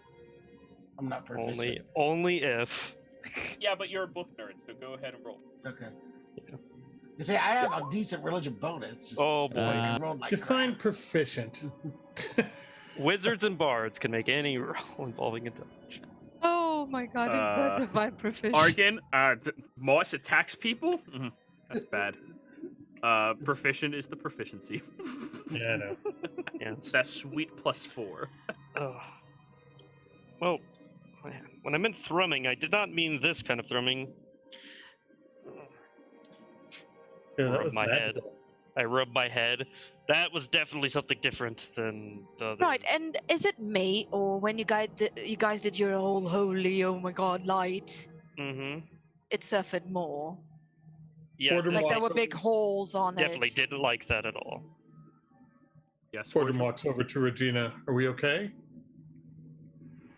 I'm not proficient. Only if. Yeah, but you're a book nerd, so go ahead and roll. Okay. Yeah. You see, I have a decent religion bonus. Just Oh boy. I rolled like Define crap. proficient. Wizards and bards can make any roll involving intelligence. Oh my god, Uh, divine proficient. Argan, moss attacks people? That's bad. Proficient is the proficiency. Yeah, I know. Yes. That's sweet +4. Ugh. Well, when I meant thrumming, I did not mean this kind of thrumming. Yeah, that Rub was my bad. head. I rubbed my head. That was definitely something different than the other. Right, and is it me or when you guys did your whole holy oh my god light, Mm-hmm. it suffered more? Yeah, Forder Like there were walks big holes on definitely it. didn't like that at all. Yes, Fordham Fortune. walks over to Regina. Are we okay?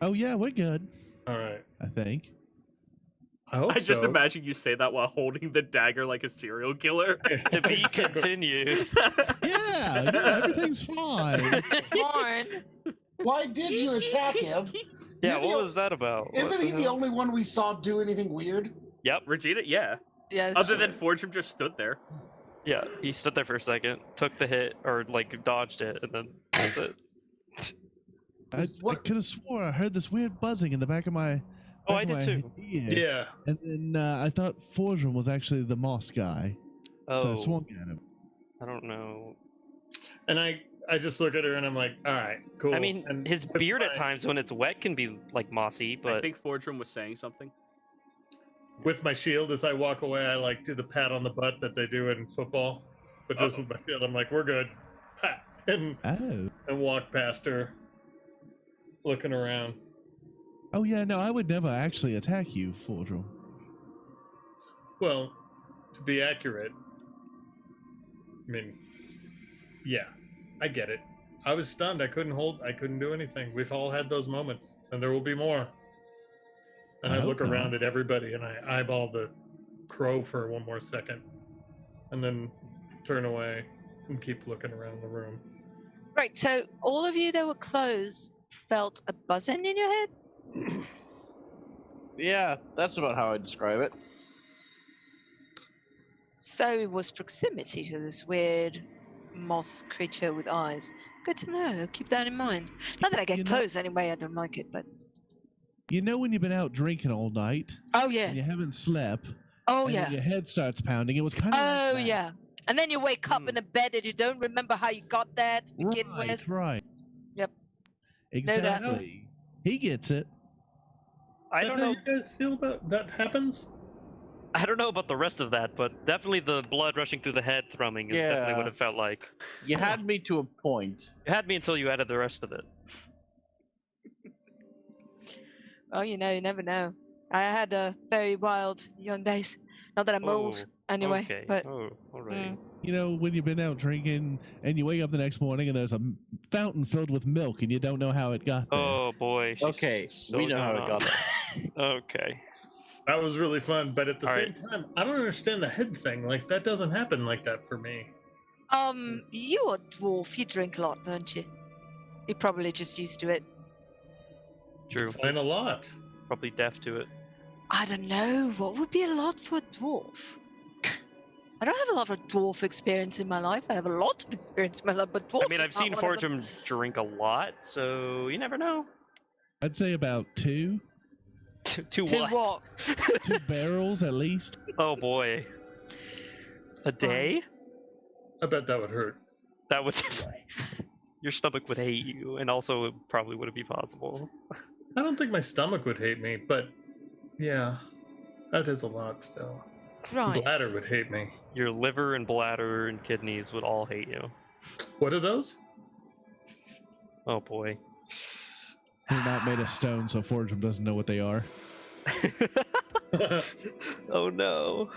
Oh yeah, we're good. All right. I think. I hope I just so. imagine you say that while holding the dagger like a serial killer. To be continued. Yeah, everything's fine. Fine. Why did you attack him? Yeah, You're the what o- was that about? What Isn't he the hell? only one we saw do anything weird? Yep. Regina, yeah. Yes. Other than Fortune just stood there. Yeah, he stood there for a second, took the hit, or like dodged it, and then that's it. I What- could have swore I heard this weird buzzing in the back of my. Oh, back I of did my too. ear. Yeah. And then I thought Fordrum was actually the moss guy, so I Oh, swung at him. I don't know. And I just look at her and I'm like, all right, cool. I mean, and his with beard at my- times when it's wet can be like mossy, I but think Fortune was saying something. With my shield, as I walk away, I like do the pat on the butt that they do in football. But just with my shield, I'm like, we're good. Pat. And Oh. walk past her, looking around. Oh yeah, no, I would never actually attack you, Fordrum. Well, to be accurate, I mean, yeah, I get it. I was stunned. I couldn't do anything. We've all had those moments, and there will be more. And I I look hope around not. at everybody, and I eyeball the crow for one more second, and then turn away and keep looking around the room. Right, so all of you that were close felt a buzzing in your head? Yeah, that's about how I describe it. So it was proximity to this weird moss creature with eyes. Good to know. Keep that in mind. Not that I get You know- close anyway, I don't like it, but. You know when you've been out drinking all night Oh, yeah. and you haven't slept, Oh, and yeah. then your head starts pounding. It was kind of. Oh, yeah. And then you wake up in a bed and you don't remember how you got there to begin Right, with. right. Yep. that. Exactly. He gets it. I Is that don't how know. you guys feel about that happens? I don't know about the rest of that, but definitely the blood rushing through the head thrumming is definitely Yeah. what it felt like. You had me to a point. It had me until you added the rest of it. Oh, you never know. I had very wild young days. Not that I'm old, anyway. Okay. But Oh, alright. You know, when you've been out drinking and you wake up the next morning and there's a fountain filled with milk and you don't know how it got there. Oh boy. she's Okay, so we know how going it got on. there. Okay. That was really fun, but at the All same time, I don't understand the head thing. Like that doesn't happen like that for me. you're a dwarf. You drink a lot, don't you? You're probably just used to it. True. Fine a lot. Probably deaf to it. I don't know. What would be a lot for a dwarf? I don't have a lot of dwarf experience in my life. I have a lot of experience in my life, but dwarf I mean, is I've not seen one of them. Fortune drink a lot, so you never know. I'd say about two To To what? what? 2 barrels at least. Oh boy. A day? I bet that would hurt. That would. Your stomach would hate you, and also it probably wouldn't be possible. I don't think my stomach would hate me, but yeah, that is a lot still. Right. Bladder would hate me. Your liver and bladder and kidneys would all hate you. What are those? Oh boy. They're not made of stone, so Forgem doesn't know what they are. Oh no.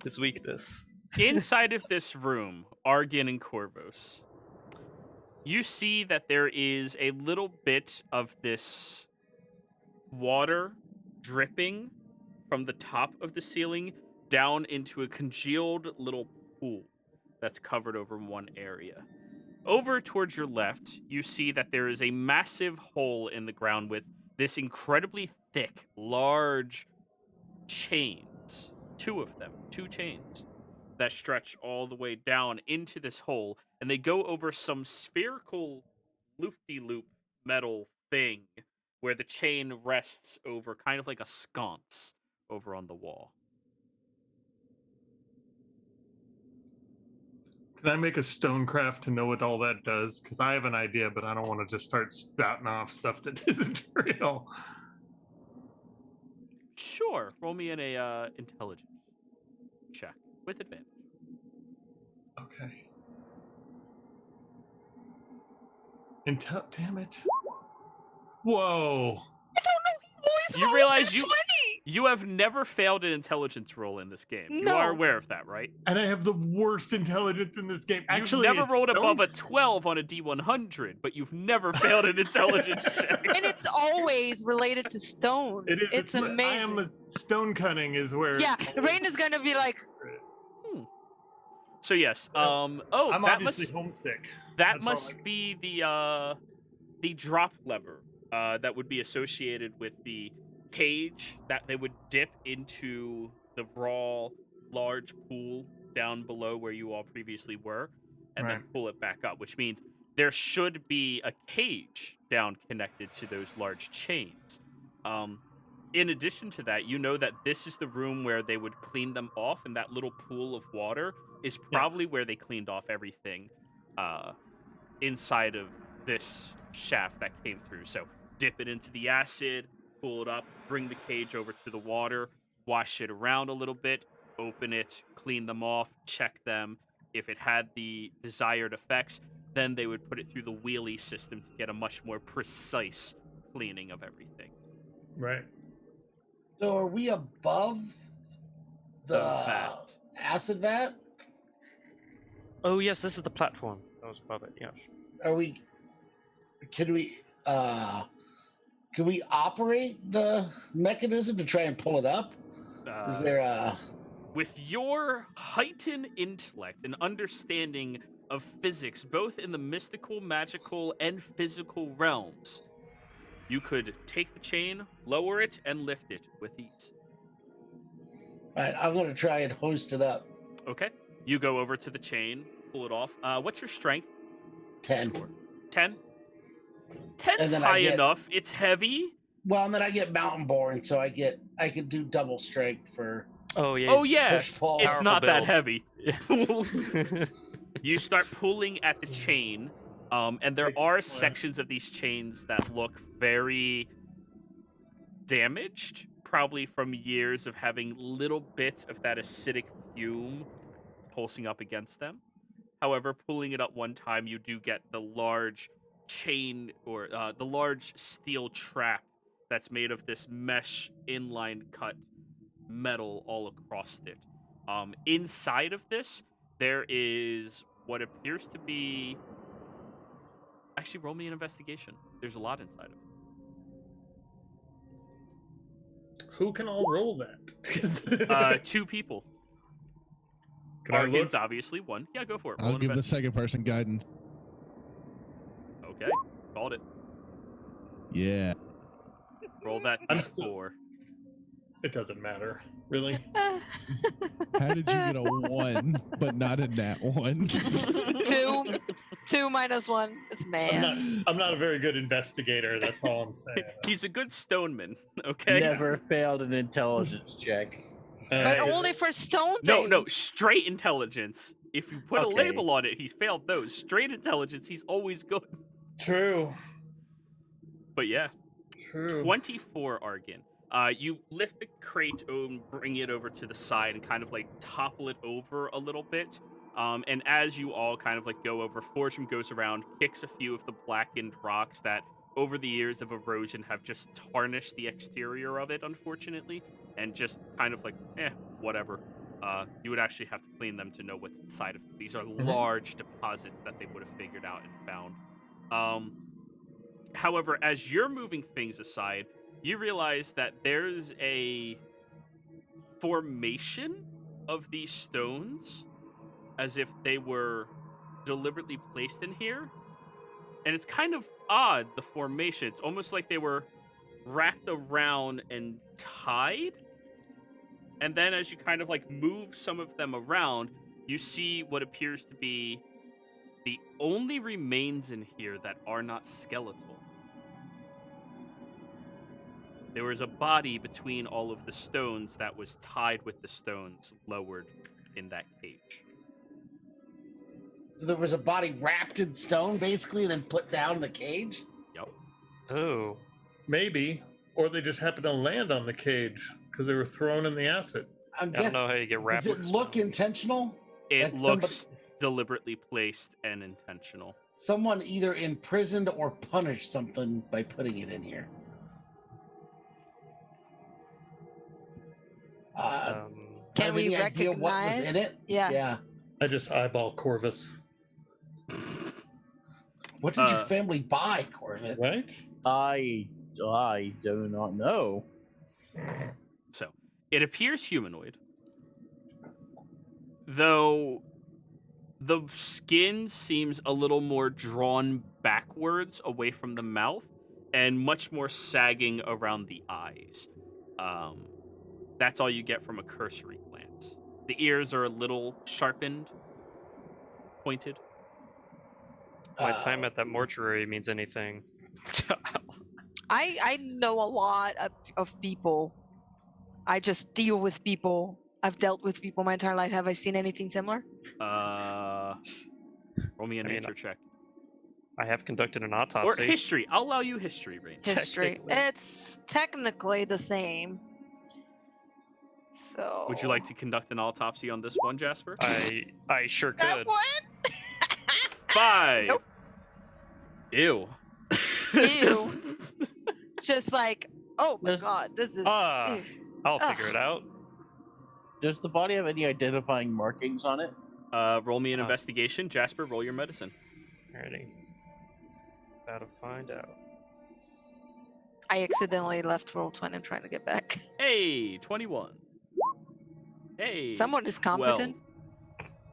His weakness. Inside of this room, Argan and Corvos, you see that there is a little bit of this water dripping from the top of the ceiling down into a congealed little pool that's covered over one area. Over towards your left, you see that there is a massive hole in the ground with this incredibly thick, large chains. Two of them, two chains that stretch all the way down into this hole, and they go over some spherical loop-de-loop metal thing where the chain rests over kind of like a sconce over on the wall. Can I make a stonecraft to know what all that does? Because I have an idea, but I don't want to just start spouting off stuff that isn't real. Sure, roll me in a intelligence check with advantage. Okay. Damn it. Whoa. You realize you have never failed an intelligence roll in this game. You No. are aware of that, right? And I have the worst intelligence in this game. Actually, you've never it's rolled stone- above a 12 on a D100, but you've never failed an intelligence check. And it's always related to stone. It is. It's I amazing. am a stone cutting is where. Yeah, Rain is gonna be like, So yes, I'm that obviously must homesick. that That's all must be the drop lever that would be associated with the cage that they would dip into the raw large pool down below where you all previously were, and then Right. pull it back up, which means there should be a cage down connected to those large chains. In addition to that, you know that this is the room where they would clean them off, and that little pool of water is probably where they cleaned off everything inside of this shaft that came through. So dip it into the acid, pull it up, bring the cage over to the water, wash it around a little bit, open it, clean them off, check them. If it had the desired effects, then they would put it through the wheelie system to get a much more precise cleaning of everything. Right. So are we above the vat. acid vat? Oh yes, this is the platform. That was above it, yes. Are we? Can we operate the mechanism to try and pull it up? Is there a? With your heightened intellect and understanding of physics, both in the mystical, magical, and physical realms, you could take the chain, lower it, and lift it with ease. All right, I'm gonna try and hoist it up. Okay. You go over to the chain, pull it off. What's your strength? 10. Score. 10? And 10's then I high get- enough. It's heavy. Well, and then I get mountain born, so I can do double strength for Oh yeah. Oh, yeah. push pull. It's Powerful not that build. heavy. Yeah. You start pulling at the chain, and there Makes are it fun. sections of these chains that look very damaged, probably from years of having little bits of that acidic fume pulsing up against them. However, pulling it up one time, you do get the large chain or the large steel trap that's made of this mesh inline cut metal all across it. Inside of this, there is what appears to be. Actually, roll me an investigation. There's a lot inside of it. Who can all roll that? Two people. Can I look? Argan's obviously one. Yeah, go for it. Roll I'll an give the investigation. second person guidance. Okay, called it. Yeah. Roll that I'm still- d4. It doesn't matter, really. How did you get a 1, but not a nat 1? 2 minus 1 is man. I'm not a very good investigator. That's all I'm saying. He's a good stoneman. Okay. Never failed an intelligence check. But Uh, only for stone No, things. no, straight intelligence. If you put a Okay. label on it, he's failed those. Straight intelligence, he's always good. True. But yeah, True. 24 Argon. You lift the crate and bring it over to the side and kind of like topple it over a little bit. And as you all kind of like go over, Fortune goes around, kicks a few of the blackened rocks that over the years of erosion have just tarnished the exterior of it, unfortunately, and just kind of like, whatever. You would actually have to clean them to know what's inside of them. These are large deposits that they would have figured out and found. However, as you're moving things aside, you realize that there's a formation of these stones as if they were deliberately placed in here. And it's kind of odd, the formation. It's almost like they were wrapped around and tied. And then as you kind of like move some of them around, you see what appears to be the only remains in here that are not skeletal. There was a body between all of the stones that was tied with the stones lowered in that cage. So there was a body wrapped in stone, basically, and then put down in the cage? Yep. Oh. Maybe. Or they just happened to land on the cage because they were thrown in the acid. I don't know how you get wrapped. Does it with look stone. intentional? It Like looks deliberately placed and intentional. Someone either imprisoned or punished something by putting it in here. Can have we any idea what was recognize? in it? Yeah. Yeah. I just eyeball Corvus. What did your family buy, Corvus? Right? I do not know. So, it appears humanoid. Though the skin seems a little more drawn backwards away from the mouth and much more sagging around the eyes. That's all you get from a cursory glance. The ears are a little sharpened, pointed. My time at that mortuary means anything. I know a lot of people. I just deal with people. I've dealt with people my entire life. Have I seen anything similar? Roll me a nature check. I have conducted an Or autopsy. history. I'll allow you history, Rain. History. Technically. It's technically the same. So. Would you like to conduct an autopsy on this one, Jasper? I sure that could. one? 5. Nope. Ew. Ew. Just like, oh my Yes. god, this is. Ah. ew. I'll figure it out. Does the body have any identifying markings on it? Roll me an investigation. Jasper, roll your medicine. Alrighty. About to find out. I accidentally left Roll20. I'm trying to get back. Hey, 21. Hey. Someone is competent.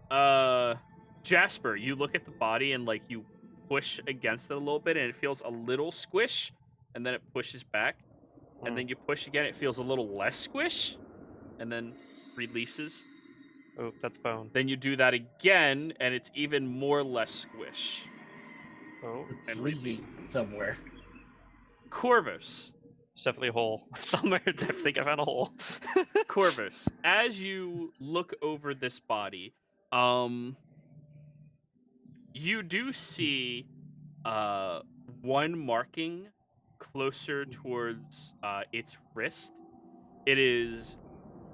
12. Jasper, you look at the body and like you push against it a little bit and it feels a little squish and then it pushes back. And then you push again, it feels a little less squish and then releases. Oh, that's bone. Then you do that again and it's even more less squish. Oh, It's And leaving somewhere. Corvus. there's definitely a hole. Somewhere, I think I found a hole. Corvus, as you look over this body, you do see one marking closer towards its wrist. It is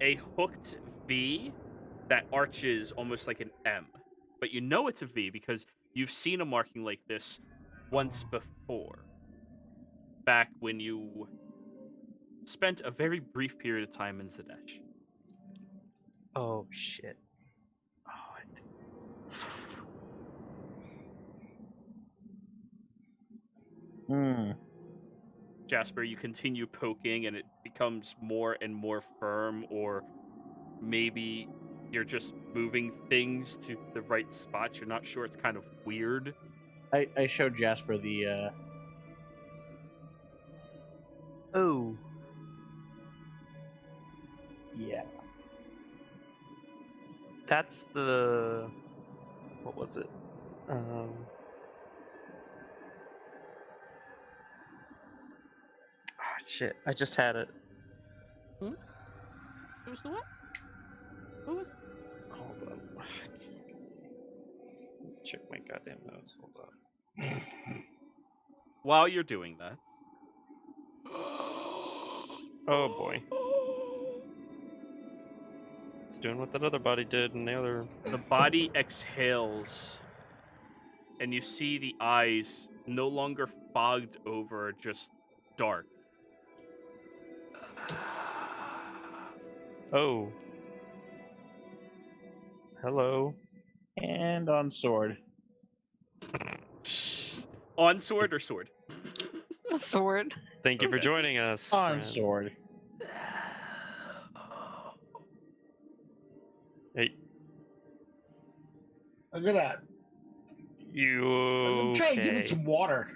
a hooked V that arches almost like an M. But you know it's a V because you've seen a marking like this once before. Back when you spent a very brief period of time in Zadesh. Oh shit. Oh, Jasper, you continue poking and it becomes more and more firm, or maybe you're just moving things to the right spots. You're not sure. It's kind of weird. I showed Jasper the. Oh. Yeah. That's the. What was it? Shit. I just had it. It was the what? What was it? Hold on. Check my goddamn notes. Hold on. While you're doing that, Oh boy. It's doing what that other body did and the other. The body exhales, and you see the eyes no longer fogged over, just dark. Oh. Hello. And on sword. On sword or sword? A sword. Thank you for joining us. On friend. sword. Hey, I'm gonna you. try and give okay? it some water.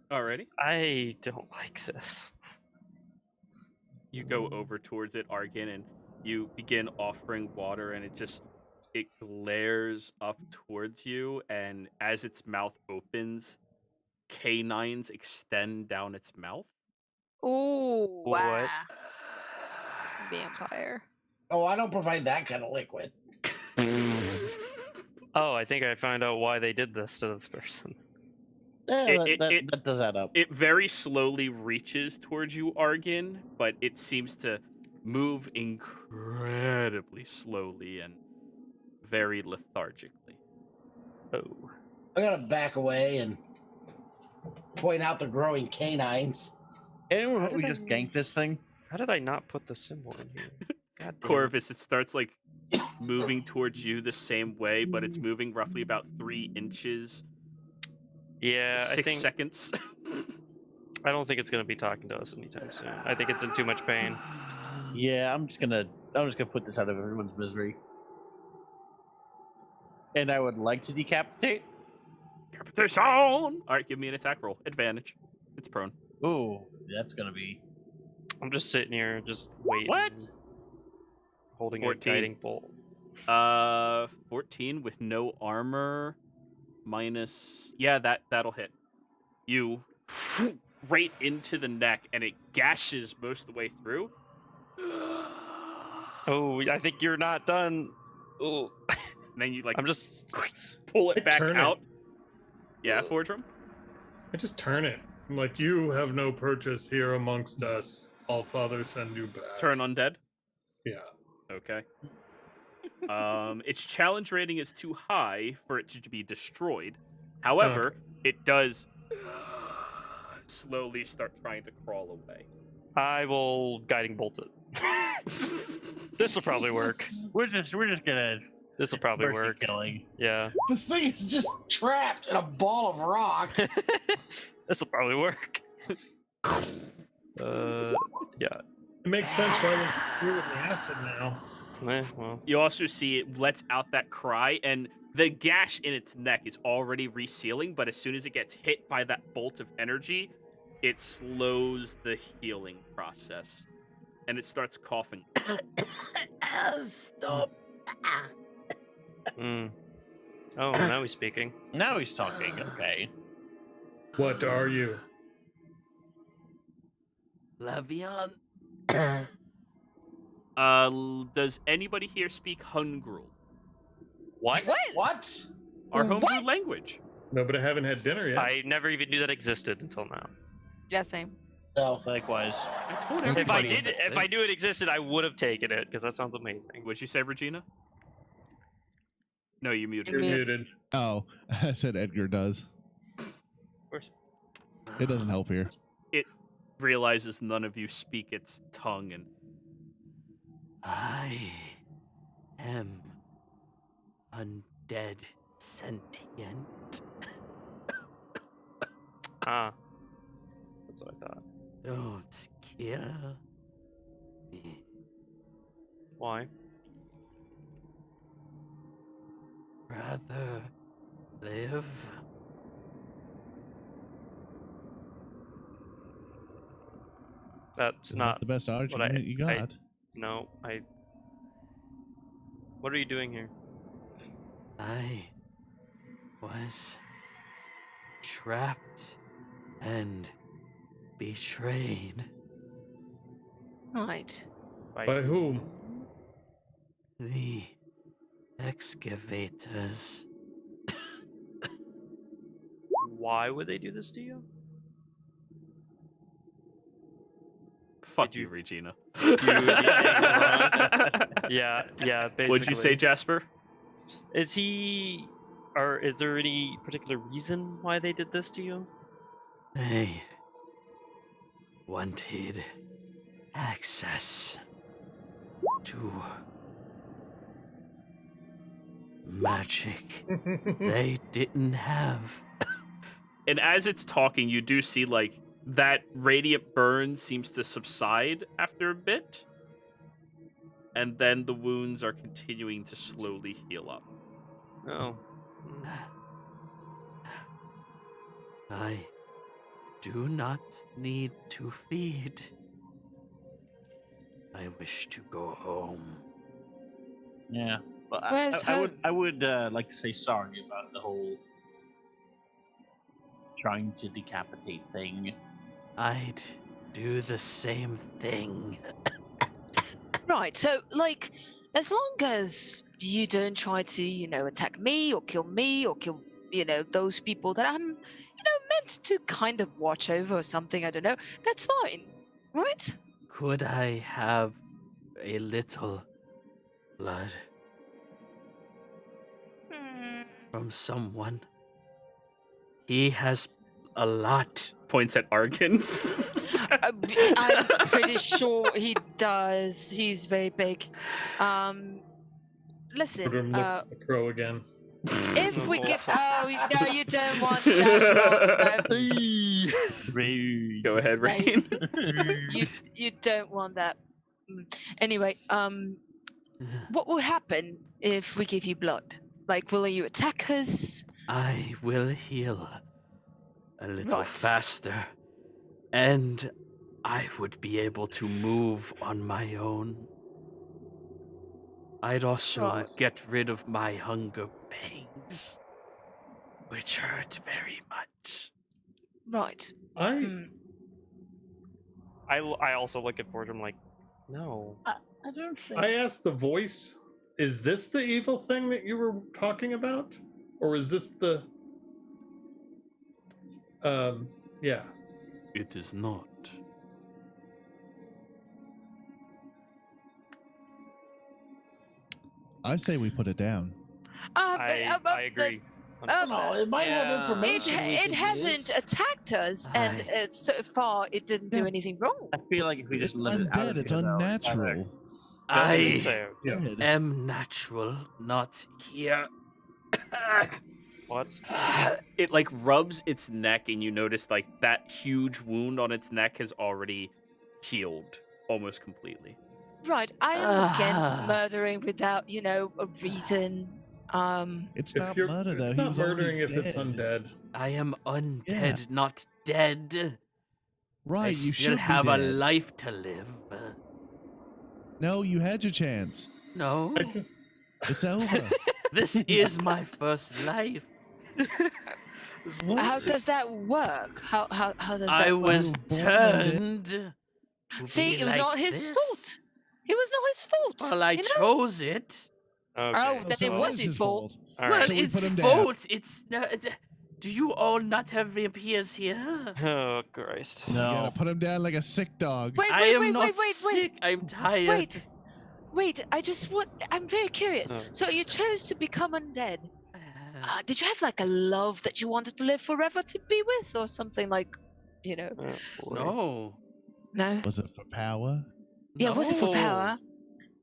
Alrighty. I don't like this. You go over towards it, Argan, and you begin offering water, and it glares up towards you, and as its mouth opens, canines extend down its mouth. Ooh, wow. What? Vampire. Oh, I don't provide that kind of liquid. Oh, I think I found out why they did this to this person. That does add up. It very slowly reaches towards you, Argan, but it seems to move incredibly slowly and very lethargically. Oh. I gotta back away and point out the growing canines. Anyone, How we did just I- gank this thing? How did I not put the symbol in here? God damn it. Corvus, it starts like moving towards you the same way, but it's moving roughly about 3 inches, Yeah, 6 seconds. I don't think it's gonna be talking to us anytime soon. I think it's in too much pain. Yeah, I'm just gonna put this out of everyone's misery. And I would like to decapitate. Capitation! Alright, give me an attack roll. Advantage. It's prone. Ooh, that's gonna be I'm just sitting here, just waiting. what? Holding 14. a guiding bolt. 14 with no armor minus. Yeah, that'll hit. You right into the neck, and it gashes most of the way through. Oh, I think you're not done. Oh, And then you like I'm just. pull it I back turn it. out. Yeah, Fordrum? I just turn it. I'm like, you have no purchase here amongst us. All father send you back. Turn undead. Yeah. Okay. Its challenge rating is too high for it to be destroyed. However, it does slowly start trying to crawl away. I will guiding bolt it. This will probably work. We're just gonna This will probably mercy work. killing. Yeah. This thing is just trapped in a ball of rock. This will probably work. Yeah. It makes sense why we're here with the acid now. Well. You also see it lets out that cry, and the gash in its neck is already resealing, but as soon as it gets hit by that bolt of energy, it slows the healing process. And it starts coughing. Stop. Mm. Oh, now he's speaking. Now he's talking. Okay. What are you? Lavian. Does anybody here speak Hungrul? What? What? Our homebrew What? language. No, but I haven't had dinner yet. I never even knew that existed until now. Yeah, same. No. Likewise. I told If I everybody did, it's a if I thing. knew it existed, I would have taken it because that sounds amazing. What'd you say, Regina? No, you muted. You're Mute. muted. Oh, I said Edgar does. Where's- It doesn't help here. It realizes none of you speak its tongue, and I am undead sentient. Ah, that's what I thought. Don't kill me. Why? Rather live. That's It's not. not the best argument you I- got. No, I. What are you doing here? I was trapped and betrayed. Right. By whom? The excavators. Why would they do this to you? Fuck Did you, Regina. do anything wrong? Yeah, basically. What'd you say, Jasper? Is he, or is there any particular reason why they did this to you? They wanted access to magic they didn't have. And as it's talking, you do see like that radiant burn seems to subside after a bit. And then the wounds are continuing to slowly heal up. Oh. I do not need to feed. I wish to go home. Yeah. But Where's I would like to say sorry about the whole trying to decapitate thing. I'd do the same thing. Right, so, like, as long as you don't try to, attack me or kill, those people that I'm, meant to kind of watch over or something, I don't know, that's fine, right? Could I have a little blood from someone? He has a lot. Points at Arkin. I'm pretty sure he does. He's very big. Listen, Woodrum looks at the crow again. if we get... Oh, no, you don't want that. Go ahead, Rain. You don't want that. Anyway, what will happen if we give you blood? Like, will you attack us? I will heal a little Right. faster, and I would be able to move on my own. I'd also Right. get rid of my hunger pangs, which hurt very much. Right. I Hmm. I also look at Fordham like, no. I don't think. I asked the voice, is this the evil thing that you were talking about? Or is this the yeah. It is not. I say we put it down. I agree. No, it might have Yeah. information. we It could hasn't use. attacked us, and so far it didn't do Yeah. anything wrong. I feel like if we It's just let it out undead. of It's here, though, unnatural. I So, Yeah. Dead. am natural, not here. what? It like rubs its neck, and you notice like that huge wound on its neck has already healed almost completely. Right, I am against Ah. murdering without, a reason. It's If not you're murder, though. it's He not was already murdering if it's dead. undead. I am undead, Yeah. not dead. Right, I you still should have be a dead. life to live. No, you had your chance. No, I just It's over. this is my first life. What? How does that work? How does that I work? was You were born turned. to See, be it was like not his this. fault. It was not his fault. Well, I you know? chose it. Okay. Oh, then it well, was his fault. All Well, right. So we it's put him down. fault. It's do you all not have vampires here? Oh, Christ. You gotta No. put him down like a sick dog. Wait, I wait, am wait, not wait, wait, sick. I'm tired. wait. Wait, I'm very curious. Oh. So you chose to become undead. Uh, Did you have like a love that you wanted to live forever to be with, or something like, Oh, boy. no. No? Was it for power? Yeah, was it for No. power?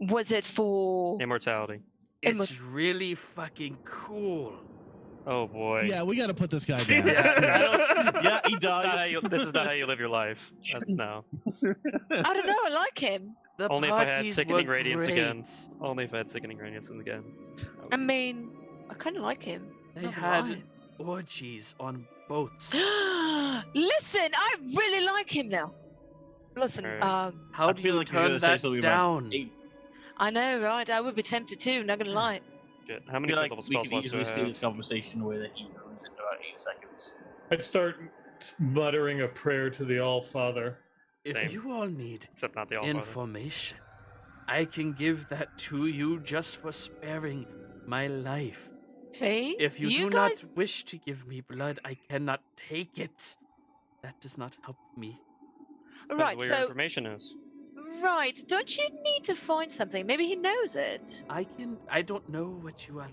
Was it for? Immortality. It's really fucking cool. Oh boy. Yeah, we gotta put this guy down. Yeah, he This is not how does. this is not how you live your life. That's no. I don't know. I like him. The Only if I had parties sickening were radiance again. great. Only if I had sickening radiance again. I mean, I kind of like him. They not gonna had lie. orgies on boats. Listen, I really like him now. Listen, Alright. How I do feel you like you're gonna turn say that something down? about eight. I know, right? I would be tempted too. Not gonna lie. Shit. How I many feel like level we spell could slots do easily I steal have? this conversation where the hero is in about 8 seconds. I start muttering a prayer to the All Father. If Same. you all need Except not the Allfather. information, I can give that to you just for sparing my life. See, If you, do guys, not wish to give me blood, I cannot take it. That does not help me. Depends right? where your So, information is. Right. Don't you need to find something? Maybe he knows it. I don't know what you are.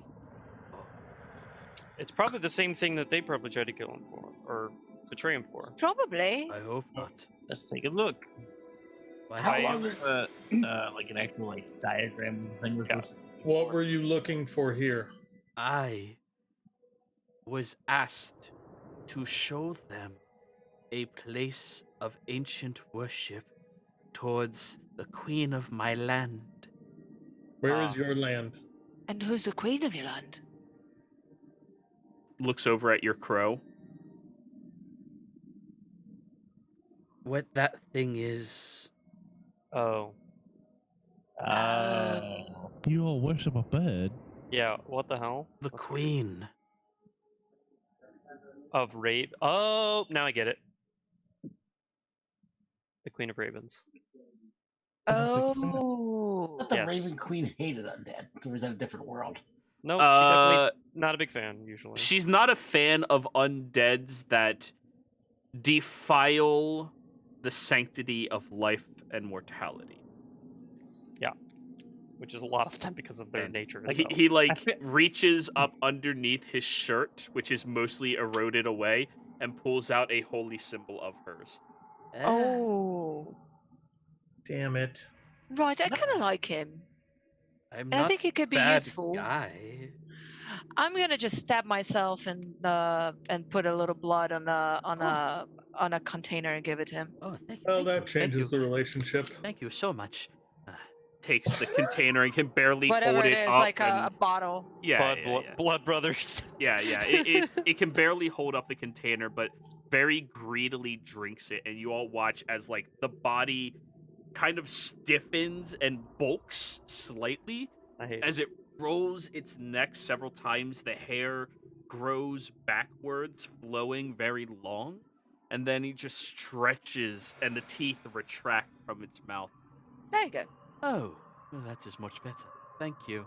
It's probably the same thing that they probably tried to kill him for, or betray him for. Probably. I hope not. Let's take a look. Why How have long you- Like an actual diagram of the thing. Yeah. What were you looking for here? I was asked to show them a place of ancient worship towards the queen of my land. Where is Ah. your land? And who's the queen of your land? Looks over at your crow. What that thing is? Oh, You all worship a bird. yeah. What the hell? The That's queen. of rape. Oh, now I get it. The Queen of Ravens. That's the crap. Oh. I thought the Yes. Raven Queen hated undead. Or was that a different world? No, she definitely Uh, not a big fan usually. she's not a fan of undeads that defile the sanctity of life and mortality. Which is a lot of them because of their And, nature. Like itself. he like feel- reaches up underneath his shirt, which is mostly eroded away, and pulls out a holy symbol of hers. Oh. Damn it. Right. I kind of like him. I'm And I not think it could be bad useful. guy. I'm gonna just stab myself and put a little blood on a container and give it to him. Oh, thank you. Well, thank that you, thank changes you, the relationship. Thank you so much. Takes the container and can barely Whatever hold it it is, up. like a and- bottle. yeah, Blood Brothers. yeah. It can barely hold up the container, but very greedily drinks it, and you all watch as like the body kind of stiffens and bulks slightly I hate as it rolls its neck several times. The hair grows backwards, flowing very long, and then he just stretches, and the teeth retract from its mouth. There you go. Oh, well, that is much better. Thank you.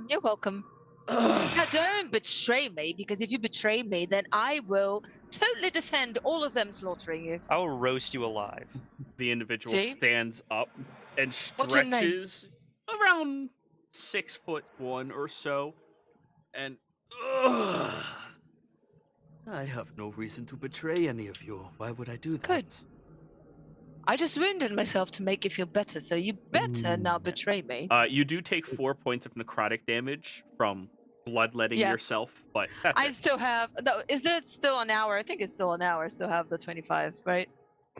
You're welcome. Now don't betray me, because if you betray me, then I will totally defend all of them slaughtering you. I will roast you alive. The individual See? stands up and What's your name? stretches around 6'1" or so, and I have no reason to betray any of you. Why would I do that? Good. I just wounded myself to make you feel better, so you better not Ooh. betray me. You do take 4 points of necrotic damage from bloodletting Yeah. yourself, but that's I it. still have. No, is it still an hour? I think it's still an hour. I still have the 25, right?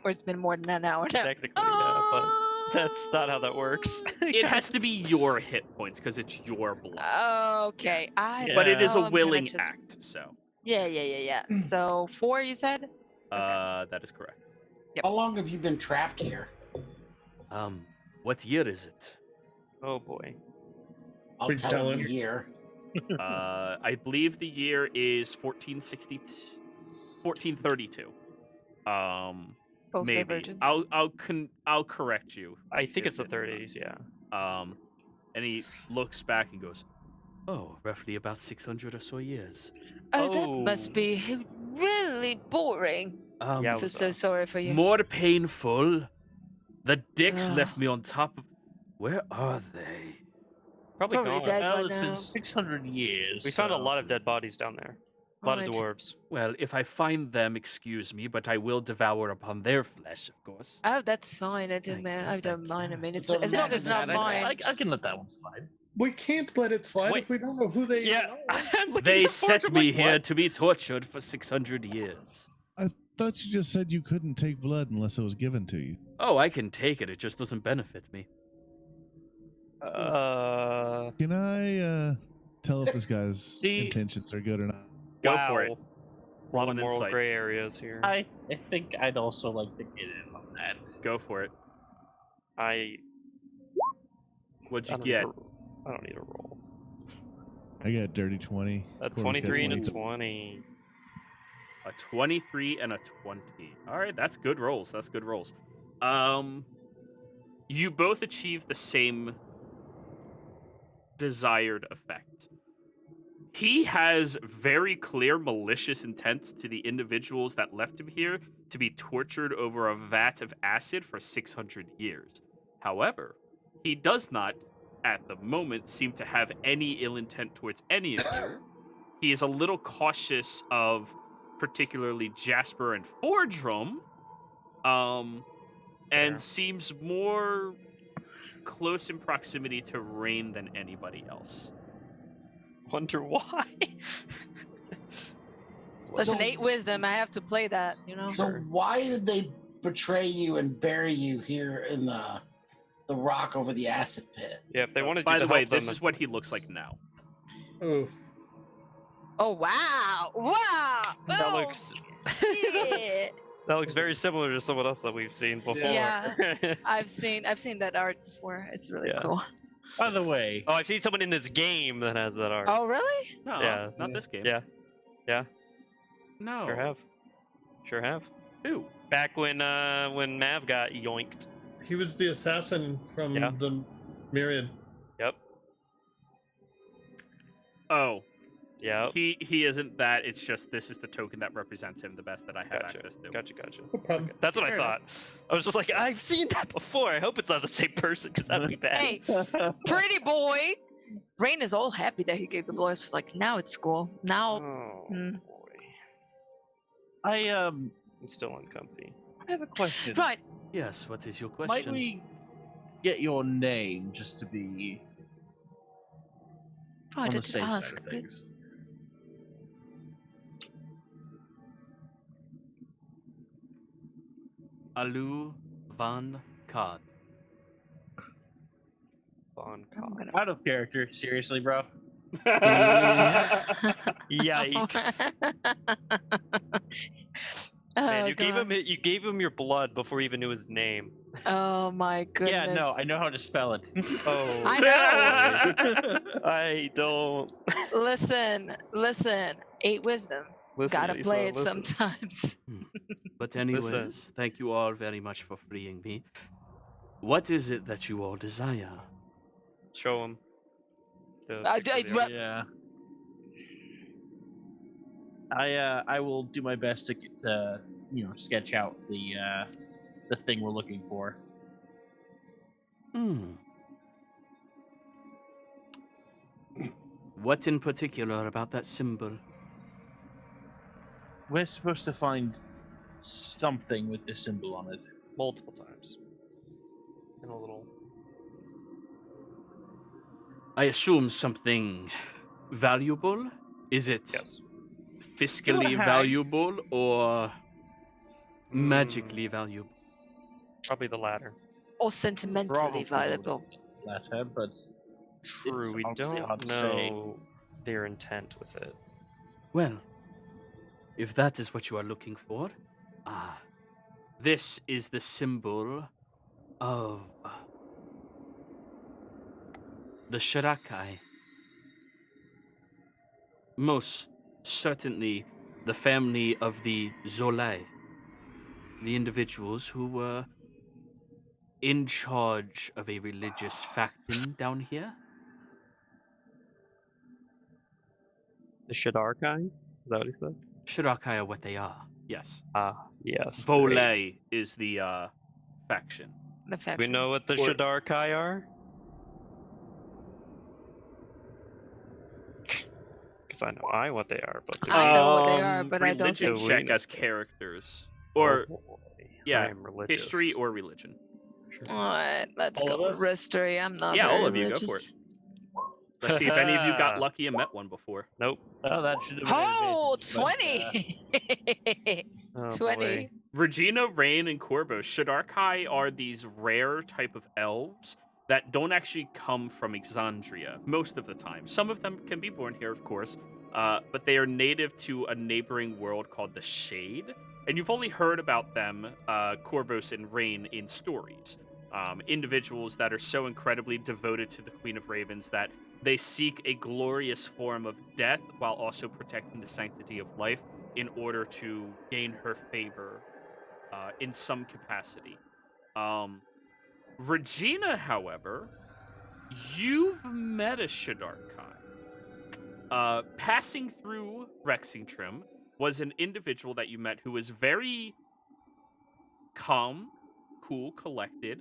Or it's been more than an hour now. Technically, yeah, but that's not how that works. It has to be your hit points because it's your blood. Okay, I. But it is don't a know, I'm gonna willing just- act, so Yeah. So 4, you said? that is correct. How long have you been trapped here? What year is it? Oh boy. I'll Please tell tell him him. the year. I believe the year is 1432. Post Maybe. divergence. I'll correct you. I think If it's the it's not. 30s, yeah. And he looks back and goes, "Oh, roughly about 600 or so years." Oh, that must Oh. be really boring. Yeah, I feel so sorry for you. More painful. The dicks Ugh. left me on top of. Where are they? Probably Probably gone. dead. Well, by it's now. been 600 years. We found a so- lot of dead bodies down there. A lot Right. of dwarves. Well, if I find them, excuse me, but I will devour upon their flesh, of course. Oh, that's fine. I Thank don't you. mind. I mean, it's They're as long as it's not mad mine. I can let that one slide. We can't let it slide Wait. if we don't know who they Yeah, are. I'm looking They at Forge, set I'm me like, here what? to be tortured for 600 years. Thought you just said you couldn't take blood unless it was given to you. Oh, I can take it. It just doesn't benefit me. Can I tell if this guy's See- intentions are good or not? Go wow. for it. A lot Roll of an moral insight. gray areas here. I think I'd also like to get in on that. Go for it. I What'd I you don't need get? a- I don't need a roll. I got dirty 20. A Corey's got 23 and a 22. 20. A 23 and a 20. All right, that's good rolls. That's good rolls. You both achieve the same desired effect. He has very clear malicious intent to the individuals that left him here to be tortured over a vat of acid for 600 years. However, he does not, at the moment, seem to have any ill intent towards any of you. He is a little cautious of particularly Jasper and Fordrum, and Fair. seems more close in proximity to Rain than anybody else. Wonder why? Listen, So- 8 wisdom. I have to play that, you know? So why did they betray you and bury you here in the rock over the acid pit? Yeah, if they wanted By you the to way, help them, this is what he looks like now. Oof. Oh, wow. Wow. that Oh, looks yeah. that looks very similar to someone else that we've seen before. Yeah. I've seen that art before. It's really Yeah. cool. By the way, Oh, I've seen someone in this game that has that art. Oh, really? No, Yeah. not this game. Yeah, No. sure have. Who? Back when Mav got yoinked. He was the assassin from Yeah. the Myriad. Yep. Oh, Yep. he isn't that. It's just this is the token that represents him the best that I have Gotcha. access to. Gotcha. No problem. That's what Fair I enough. thought. I was just like, I've seen that before. I hope it's not the same person because that'd be bad. Hey, pretty boy. Rain is all happy that he gave the blow. It's like, now it's school. Now. Oh Mm. boy, I'm still uncomfy. I have a question. Right. Yes. What is your Might question? we get your name just to be Oh, I on the didn't safe ask. side of things? Alu van Cod. Bon I'm Cod. gonna- Out of character, seriously, bro. Yikes! Oh, Man, you God. gave him your blood before you even knew his name. Oh my goodness. Yeah, no, I know how to spell it. Oh, I know. I don't. Listen. 8 wisdom. Listen, Gotta Lisa, play it listen. sometimes. But anyways, thank you all very much for freeing me. What is it that you all desire? Show him. Yeah. I will do my best to get sketch out the thing we're looking for. What in particular about that symbol? We're supposed to find something with this symbol on it. Multiple times. In a little. I assume something valuable? Is it Yes. fiscally Go ahead. valuable or magically valuable? Probably the latter. Or sentimentally Probably valuable. Latter, but True. We obviously hard don't to say. know their intent with it. Well, if that is what you are looking for, this is the symbol of the sharakai. Most certainly the family of the Zolai, the individuals who were in charge of a religious faction down here. The Shadar-kai? Is that what he said? Sharakai are what they are, yes. Yes. great. Volay is the faction. The We faction. know what the Or- Shadar-kai are? Because I know what they are, but I know what they are, but I don't religion think- check We know. as characters. Or Oh, boy. yeah, I am religious. history or religion. Alright, let's All go of with us? history. I'm not Yeah, very all of you, go for religious. Let's see if any of you got lucky and met one before. Nope. oh, that should have been an Oh, advantage, but, 20! Oh, 20. boy. Regina, Rain, and Corbo. Shadarkai are these rare type of elves that don't actually come from Exandria most of the time. Some of them can be born here, of course, but they are native to a neighboring world called the Shade. And you've only heard about them, Corvos and Rain, in stories. Individuals that are so incredibly devoted to the Queen of Ravens that they seek a glorious form of death while also protecting the sanctity of life in order to gain her favor in some capacity. Regina, however, you've met a Shadarkai. Passing through Rexingtrim was an individual that you met who was very calm, cool, collected,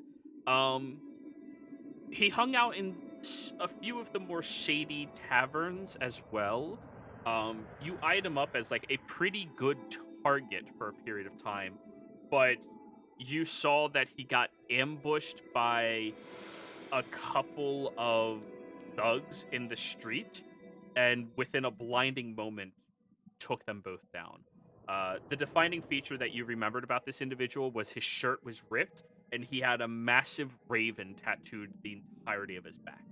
he hung out in a few of the more shady taverns as well. You eyed him up as like a pretty good target for a period of time, but you saw that he got ambushed by a couple of thugs in the street, and within a blinding moment, took them both down. The defining feature that you remembered about this individual was his shirt was ripped, and he had a massive raven tattooed the entirety of his back,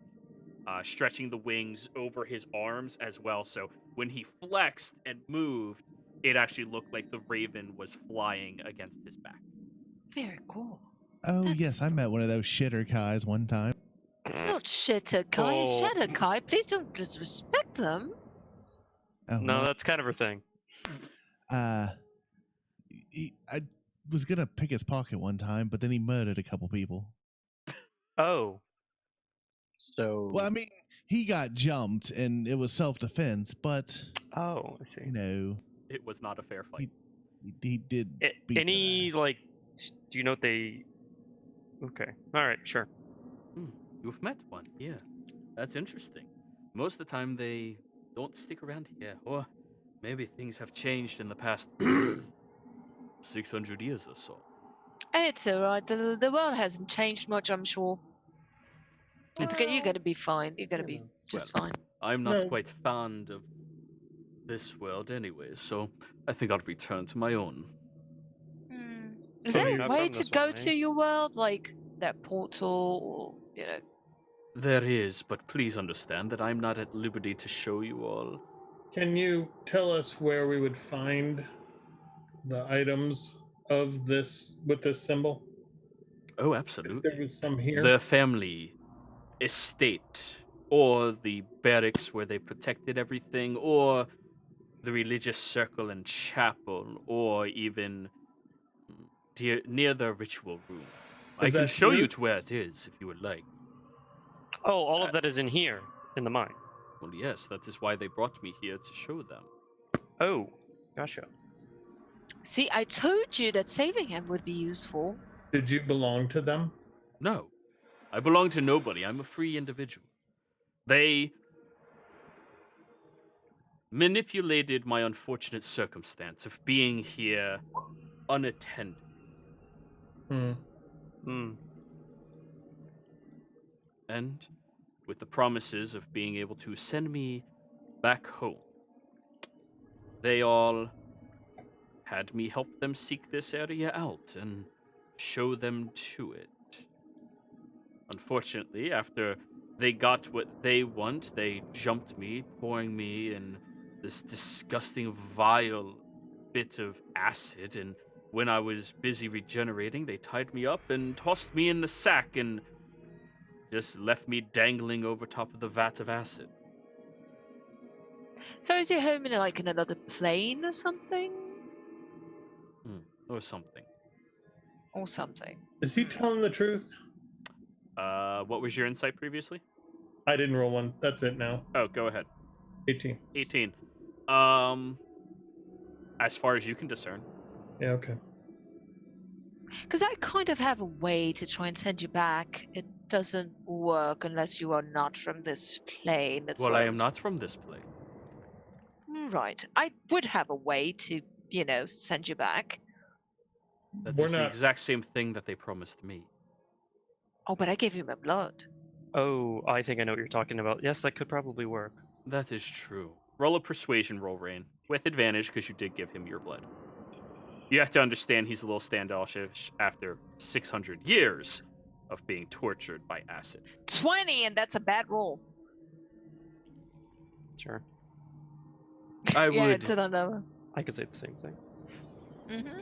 stretching the wings over his arms as well. So when he flexed and moved, it actually looked like the raven was flying against his back. Very cool. Oh, That's- yes, I met one of those shitter guys one time. It's not sharakai, it's Oh. sharakai. Please don't disrespect them. Oh, No, well, that's kind of her thing. I was going to pick his pocket one time, but then he murdered a couple people. Oh, So Well, I mean, he got jumped and it was self-defense, but, oh, I see. you know, It was not a fair fight. he did A- beat their any ass. like, do you know what they? Okay, all right, sure. You've met one, yeah. That's interesting. Most of the time, they don't stick around here, or maybe things have changed in the past 600 years or so. It's alright. The world hasn't changed much, I'm sure. You're gonna be fine. You're gonna you be know. just Well, fine. I'm not No. quite fond of this world anyway, so I think I'll return to my own. Is So there you're a not way from to this go one, to eh? your world, like that portal, or There is, but please understand that I'm not at liberty to show you all. Can you tell us where we would find the items of this with this symbol? Oh, If absolutely. there was some here. The family estate, or the barracks where they protected everything, or the religious circle and chapel, or even near the ritual room. I Is can that show you here? to where it is if you would like. Oh, all of that is in here in the mine. Well, yes, that is why they brought me here to show them. Oh, gotcha. see, I told you that saving him would be useful. Did you belong to them? No, I belong to nobody. I'm a free individual. They manipulated my unfortunate circumstance of being here unattended. Hmm. Hmm. And with the promises of being able to send me back home, they all had me help them seek this area out and show them to it. Unfortunately, after they got what they want, they jumped me, pouring me in this disgusting, vile bit of acid, and when I was busy regenerating, they tied me up and tossed me in the sack and just left me dangling over top of the vat of acid. So is he home in like in another plane or something? Or something. Or something. Is he telling the truth? What was your insight previously? I didn't roll one. That's it now. Oh, go ahead. 18. 18. As far as you can discern. Yeah, okay. Because I kind of have a way to try and send you back. It doesn't work unless you are not from this plane. That's Well, what I am was- not from this plane. Right. I would have a way to, send you back. That We're is the not- exact same thing that they promised me. Oh, but I gave you my blood. Oh, I think I know what you're talking about. Yes, that could probably work. That is true. Roll a persuasion roll, Rain. With advantage, because you did give him your blood. You have to understand he's a little standoffish after 600 years of being tortured by acid. 20, and that's a bad roll. Sure, I Yeah, would. it's another. I could say the same thing. Mm-hmm.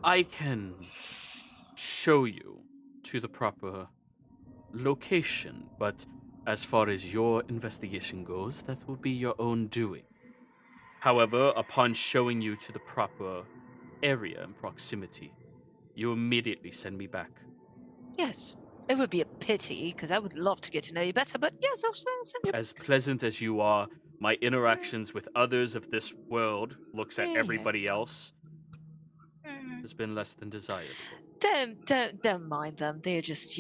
I can show you to the proper location, but as far as your investigation goes, that will be your own doing. However, upon showing you to the proper area and proximity, you immediately send me back. Yes. It would be a pity, because I would love to get to know you better, but yes, I'll send you. As pleasant as you are, my interactions with others of this world looks at Yeah. everybody else. Mm. has been less than desirable. Don't mind them. They're just,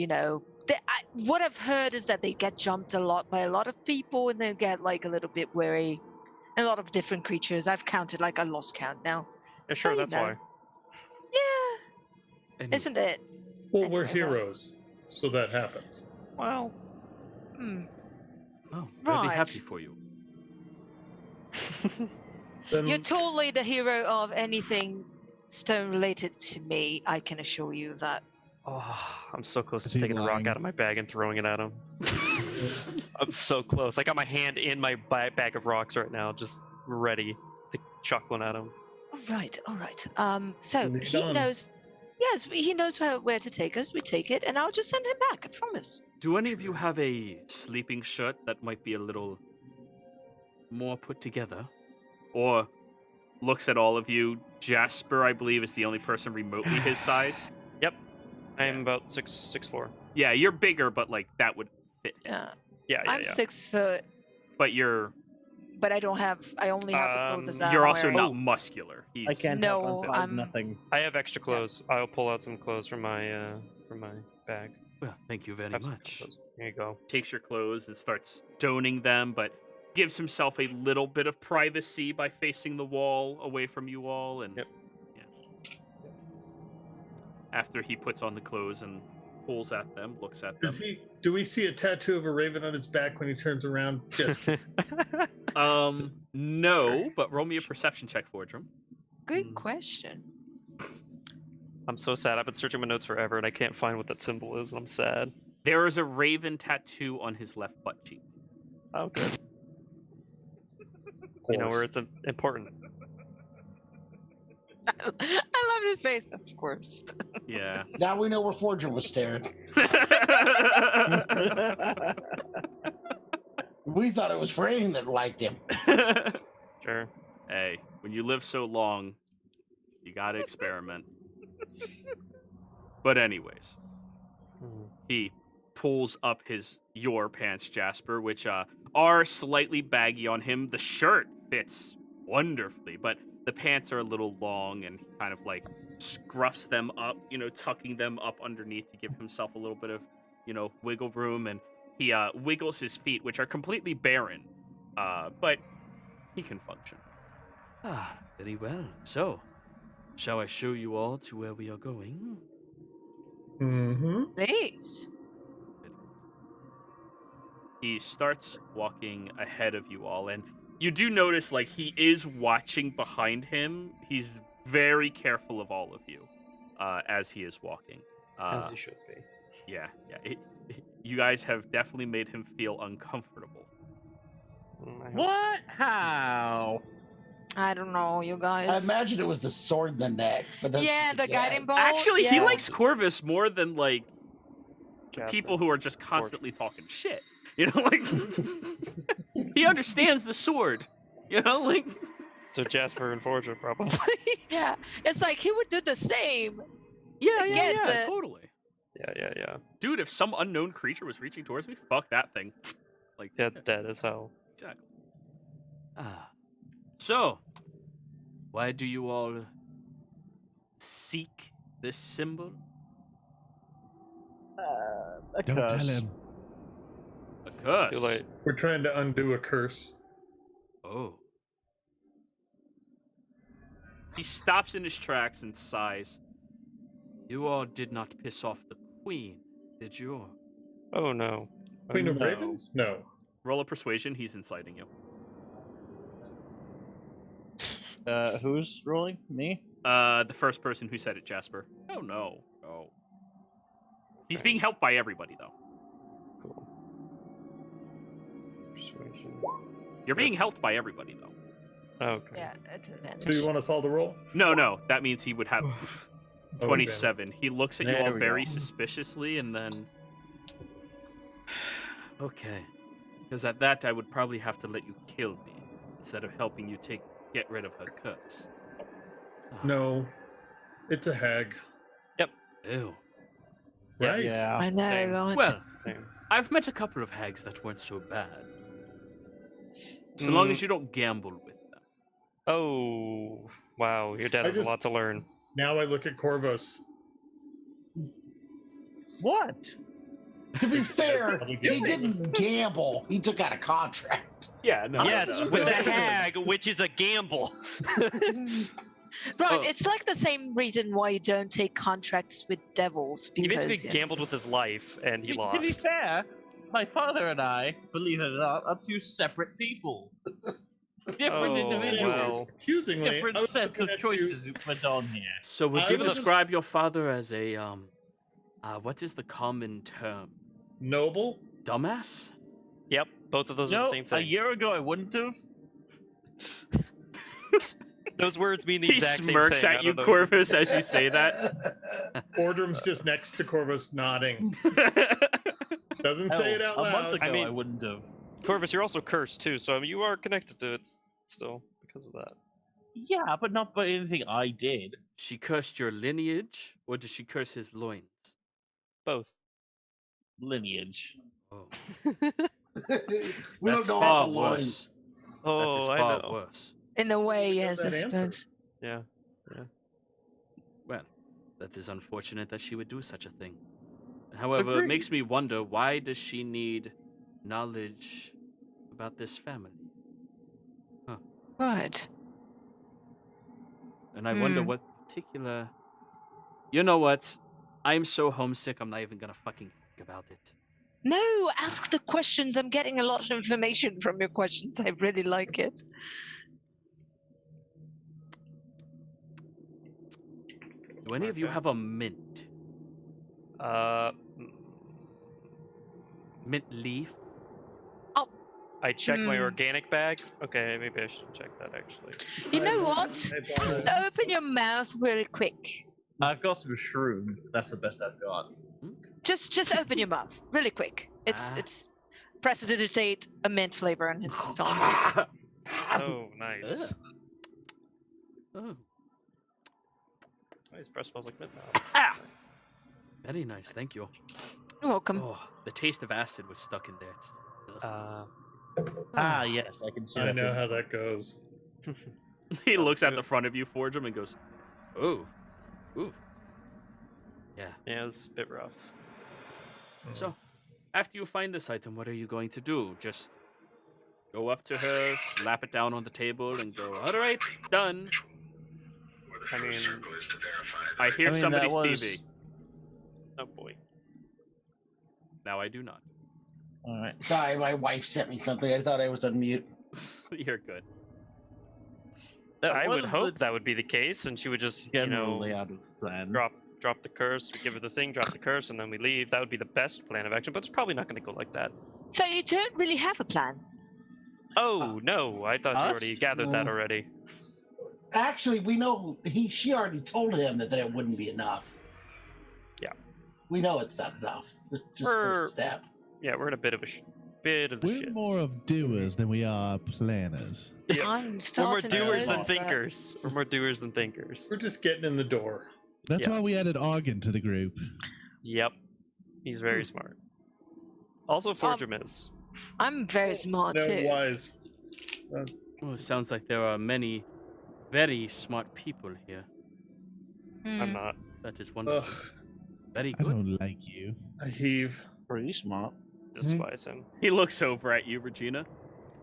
what I've heard is that they get jumped a lot by a lot of people, and they get like a little bit wary. A lot of different creatures. I've counted like I lost count now. Yeah, sure, So, that's why. Yeah, And isn't it? Well, we're Anyway, well. heroes, so that happens. Well, Hmm. oh, I'd be Right. happy for you. Then You're totally the hero of anything stone related to me. I can assure you of that. oh, I'm so close Is to he taking a rock lying? out of my bag and throwing it at him. I'm so close. I got my hand in my bag of rocks right now, just ready to chuck one at him. All right. So Lead he on. knows. Yes, he knows where to take us. We take it, and I'll just send him back. I promise. Do any of you have a sleeping shirt that might be a little more put together? Or looks at all of you. Jasper, I believe, is the only person remotely his size. I'm about 6'4". Yeah, you're bigger, but like that would fit. Yeah. Yeah, I'm 6 foot, But you're but I don't have. I only have the clothes that you're I'm also wearing. not muscular. I can't help. No, I'm I'm- nothing. I have extra clothes. I'll pull out some clothes from my bag. Well, thank you very Have some much. clothes. Here you go. Takes your clothes and starts stoning them, but gives himself a little bit of privacy by facing the wall away from you all. And Yep. yeah. After he puts on the clothes and pulls at them, looks at them. do we see a tattoo of a raven on his back when he turns around? Just No, but roll me a perception check for Drum. Good question. I'm so sad. I've been searching my notes forever and I can't find what that symbol is. I'm sad. There is a raven tattoo on his left butt cheek. Oh, good. You know where it's important. I love his face, of course. Yeah. Now we know where Forger was staring. We thought it was Frayne that liked him. Sure. Hey, when you live so long, you gotta experiment. But anyways, he pulls up your pants, Jasper, which are slightly baggy on him. The shirt fits wonderfully, but the pants are a little long, and he kind of like scruffs them up, tucking them up underneath to give himself a little bit of, wiggle room, and he wiggles his feet, which are completely barren, but he can function. Ah, very well. So, shall I show you all to where we are going? Mm-hmm. Please. He starts walking ahead of you all, and you do notice, like, he is watching behind him. He's very careful of all of you as he is walking. As he should be. Yeah. You guys have definitely made him feel uncomfortable. I hope- What? How? I don't know, you I guys. imagine it was the sword in the neck, but that's Yeah, the guiding bolt. Actually, he yeah. likes Corvus more than, like, Jasper. people who are just constantly talking shit. Like, he understands the sword. Like... So Jasper and Forger probably. Yeah, it's like he would do the same. Yeah, Gets it. totally. Yeah. Dude, if some unknown creature was reaching towards me, fuck that thing. Like, Yeah, it's dead as hell. exactly. So, why do you all seek this symbol? A Don't curse. tell him. A curse. Too late. We're trying to undo a curse. Oh. He stops in his tracks and sighs. You all did not piss off the queen, did you? Oh no. Oh, Queen of no. Ravens? No. Roll a persuasion. He's inciting you. Who's rolling? Me? The first person who said it, Jasper. Oh no. Oh. He's being helped by everybody, though. Cool. Persuasion. You're being helped by everybody, though. Okay. Yeah, it's an Do you advantage. want us all to roll? No. That means he would have Oh, 27. He looks at you There all we very go. suspiciously, and then... Okay. Because at that, I would probably have to let you kill me, instead of helping you get rid of her curse. No. It's a hag. Ew. Right? Yeah. I know, Same. right? Well, Same. I've met a couple of hags that weren't so bad. So long as you don't gamble with them. Oh wow, your dad I has just- a lot to learn. Now I look at Corvus. What? To be fair, Probably he just- didn't gamble. He took out a contract. Yeah, no. Yes, no. with the hag, which is a gamble. Right, Oh. it's like the same reason why you don't take contracts with devils He because basically gambled with his life, and he To be lost. fair, my father and I, believe it or not, are two separate people. Different Oh, individuals. well. Accusingly, I Different was sets looking of at you- choices went on here. So would I you was- describe your father as a what is the common term? Noble? Dumbass? Yep, both of those are No, the same a thing. year ago I wouldn't have. Those words mean the He exact same smirks thing. at I you, don't know. Corvus, as you say that. Ordrum's just next to Corvus nodding. Doesn't say it out Hell, a month loud. ago I mean- wouldn't have. Corvus, you're also cursed too, so I mean, you are connected to it still because of that. Yeah, but not by anything I did. She cursed your lineage, or did she curse his loins? Both. Lineage. Oh, We that's don't know far how the worse. loins. That is Oh, I far know. worse. in a way, Give yes, I that answer. suppose. Yeah. Well, that is unfortunate that she would do such a thing. However, it Agreed. makes me wonder, why does she need knowledge about this family? Right. And I wonder Hmm. what particular... You know what? I'm so homesick, I'm not even gonna fucking think about it. No, ask the questions. I'm getting a lot of information from your questions. I really like it. Do any of you Okay. have a mint? Uh, Mint leaf? I checked my Hmm. organic bag. Okay, maybe I should check that actually. You know what? I borrowed- Open your mouth really quick. I've got some shroom. That's the best I've got. Just open your mouth really quick. Ah. It's prestidigitate a mint flavor on his tongue. Oh, nice. Ugh. Oh, Nice breath smells like mint now. Ah! very nice, thank you. You're welcome. Oh, the taste of acid was stuck in there. It's... Ah, yes, I can see I that. know being- how that goes. He looks at the front of you, Forgem, and goes, "Oh, ooh, yeah." Yeah, it's a bit rough. So, after you find this item, what are you going to do? Just go up to her, slap it down on the table, and go, "All right, done." I mean, I hear I mean, somebody's that was- TV. oh boy. Now I do not. All right. Sorry, my wife sent me something. I thought I was on mute. You're good. That I would was hope the that would be the case, and she would just, you general know, layout of the plan. drop the curse, we give her the thing, drop the curse, and then we leave. That would be the best plan of action, but it's probably not going to go like that. So you don't really have a plan. Oh, no, I thought you already us? gathered that No. already. Actually, we know she already told him that it wouldn't be enough. Yeah. We know it's not enough. It's just We're- first step. Yeah, we're in a bit of the We're shit. more of doers than we are planners. Yeah. I'm We're more starting to doers than realize that. thinkers. We're more doers than thinkers. We're just getting in the door. That's Yeah. why we added Argon to the group. Yep. He's very smart. Also, Forgem is. I'm very smart No too. wise. Oh, it sounds like there are many very smart people here. Hmm. I'm not. That is wonderful. Ugh, Very I good. don't like you. I heave. Pretty smart. Despise him. He looks over at you, Regina.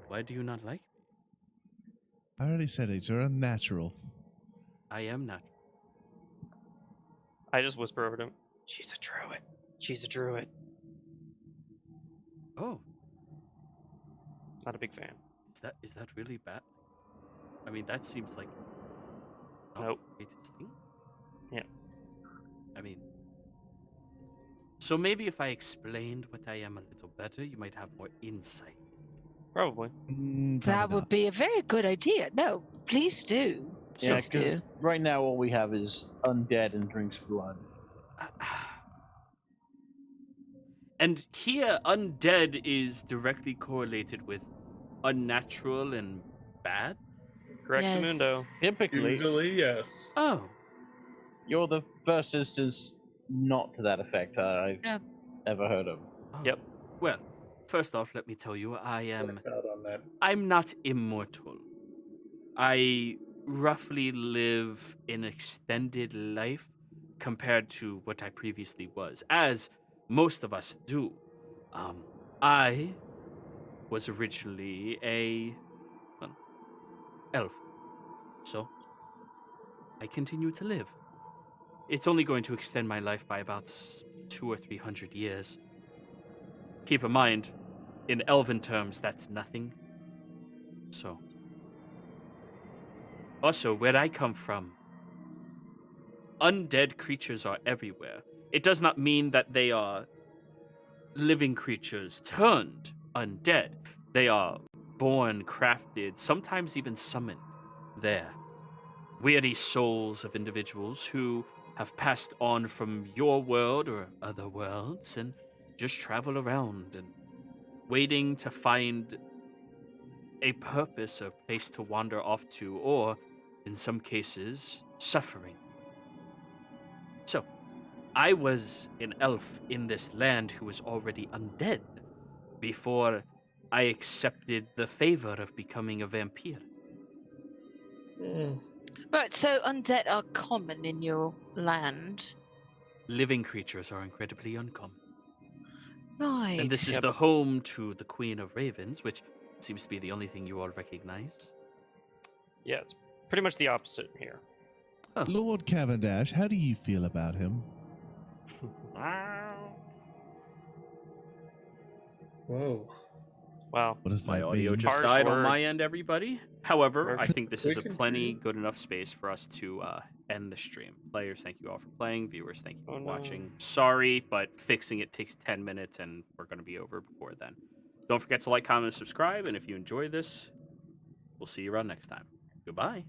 Why do you not like me? I already said it. You're unnatural. I am not. I just whisper over to him. She's a druid. She's a druid. Oh, Not a big fan. is that really bad? I mean, that seems like not Nope. the greatest thing. Yeah. I mean, so maybe if I explained what I am a little better, you might have more insight. Probably. Probably That would not. be a very good idea. No, please do. Yeah, Please 'cause do. right now all we have is undead and drinks blood. And here, undead is directly correlated with unnatural and bad. Correct, Yes. Mundo. Typically, Usually, yes. Oh, you're the first instance not to that effect I've Yeah. ever heard of. oh. Yep. Well, first off, let me tell you, I am Works out on that. I'm not immortal. I roughly live an extended life compared to what I previously was, as most of us do. I was originally a elf, so I continue to live. It's only going to extend my life by about 200 or 300 years. Keep in mind, in elven terms, that's nothing. So, also, where I come from, undead creatures are everywhere. It does not mean that they are living creatures turned undead. They are born, crafted, sometimes even summoned there. Weary souls of individuals who have passed on from your world or other worlds and just travel around and waiting to find a purpose, a place to wander off to, or in some cases, suffering. So, I was an elf in this land who was already undead before I accepted the favor of becoming a vampire. Mm. Right, so undead are common in your land. Living creatures are incredibly uncommon. Right. And this is Yep. the home to the Queen of Ravens, which seems to be the only thing you all recognize. Yeah, it's pretty much the opposite here. Lord Cavendash, how do you feel about him? Whoa. Wow. What does My that audio mean? just Harsh died on my words. end, everybody. However, I Harsh. think this We is a can hear plenty you. good enough space for us to end the stream. Players, thank you all for playing. Viewers, thank you for Oh, no. watching. Sorry, but fixing it takes 10 minutes, and we're going to be over before then. Don't forget to like, comment, and subscribe. And if you enjoy this, we'll see you around next time. Goodbye.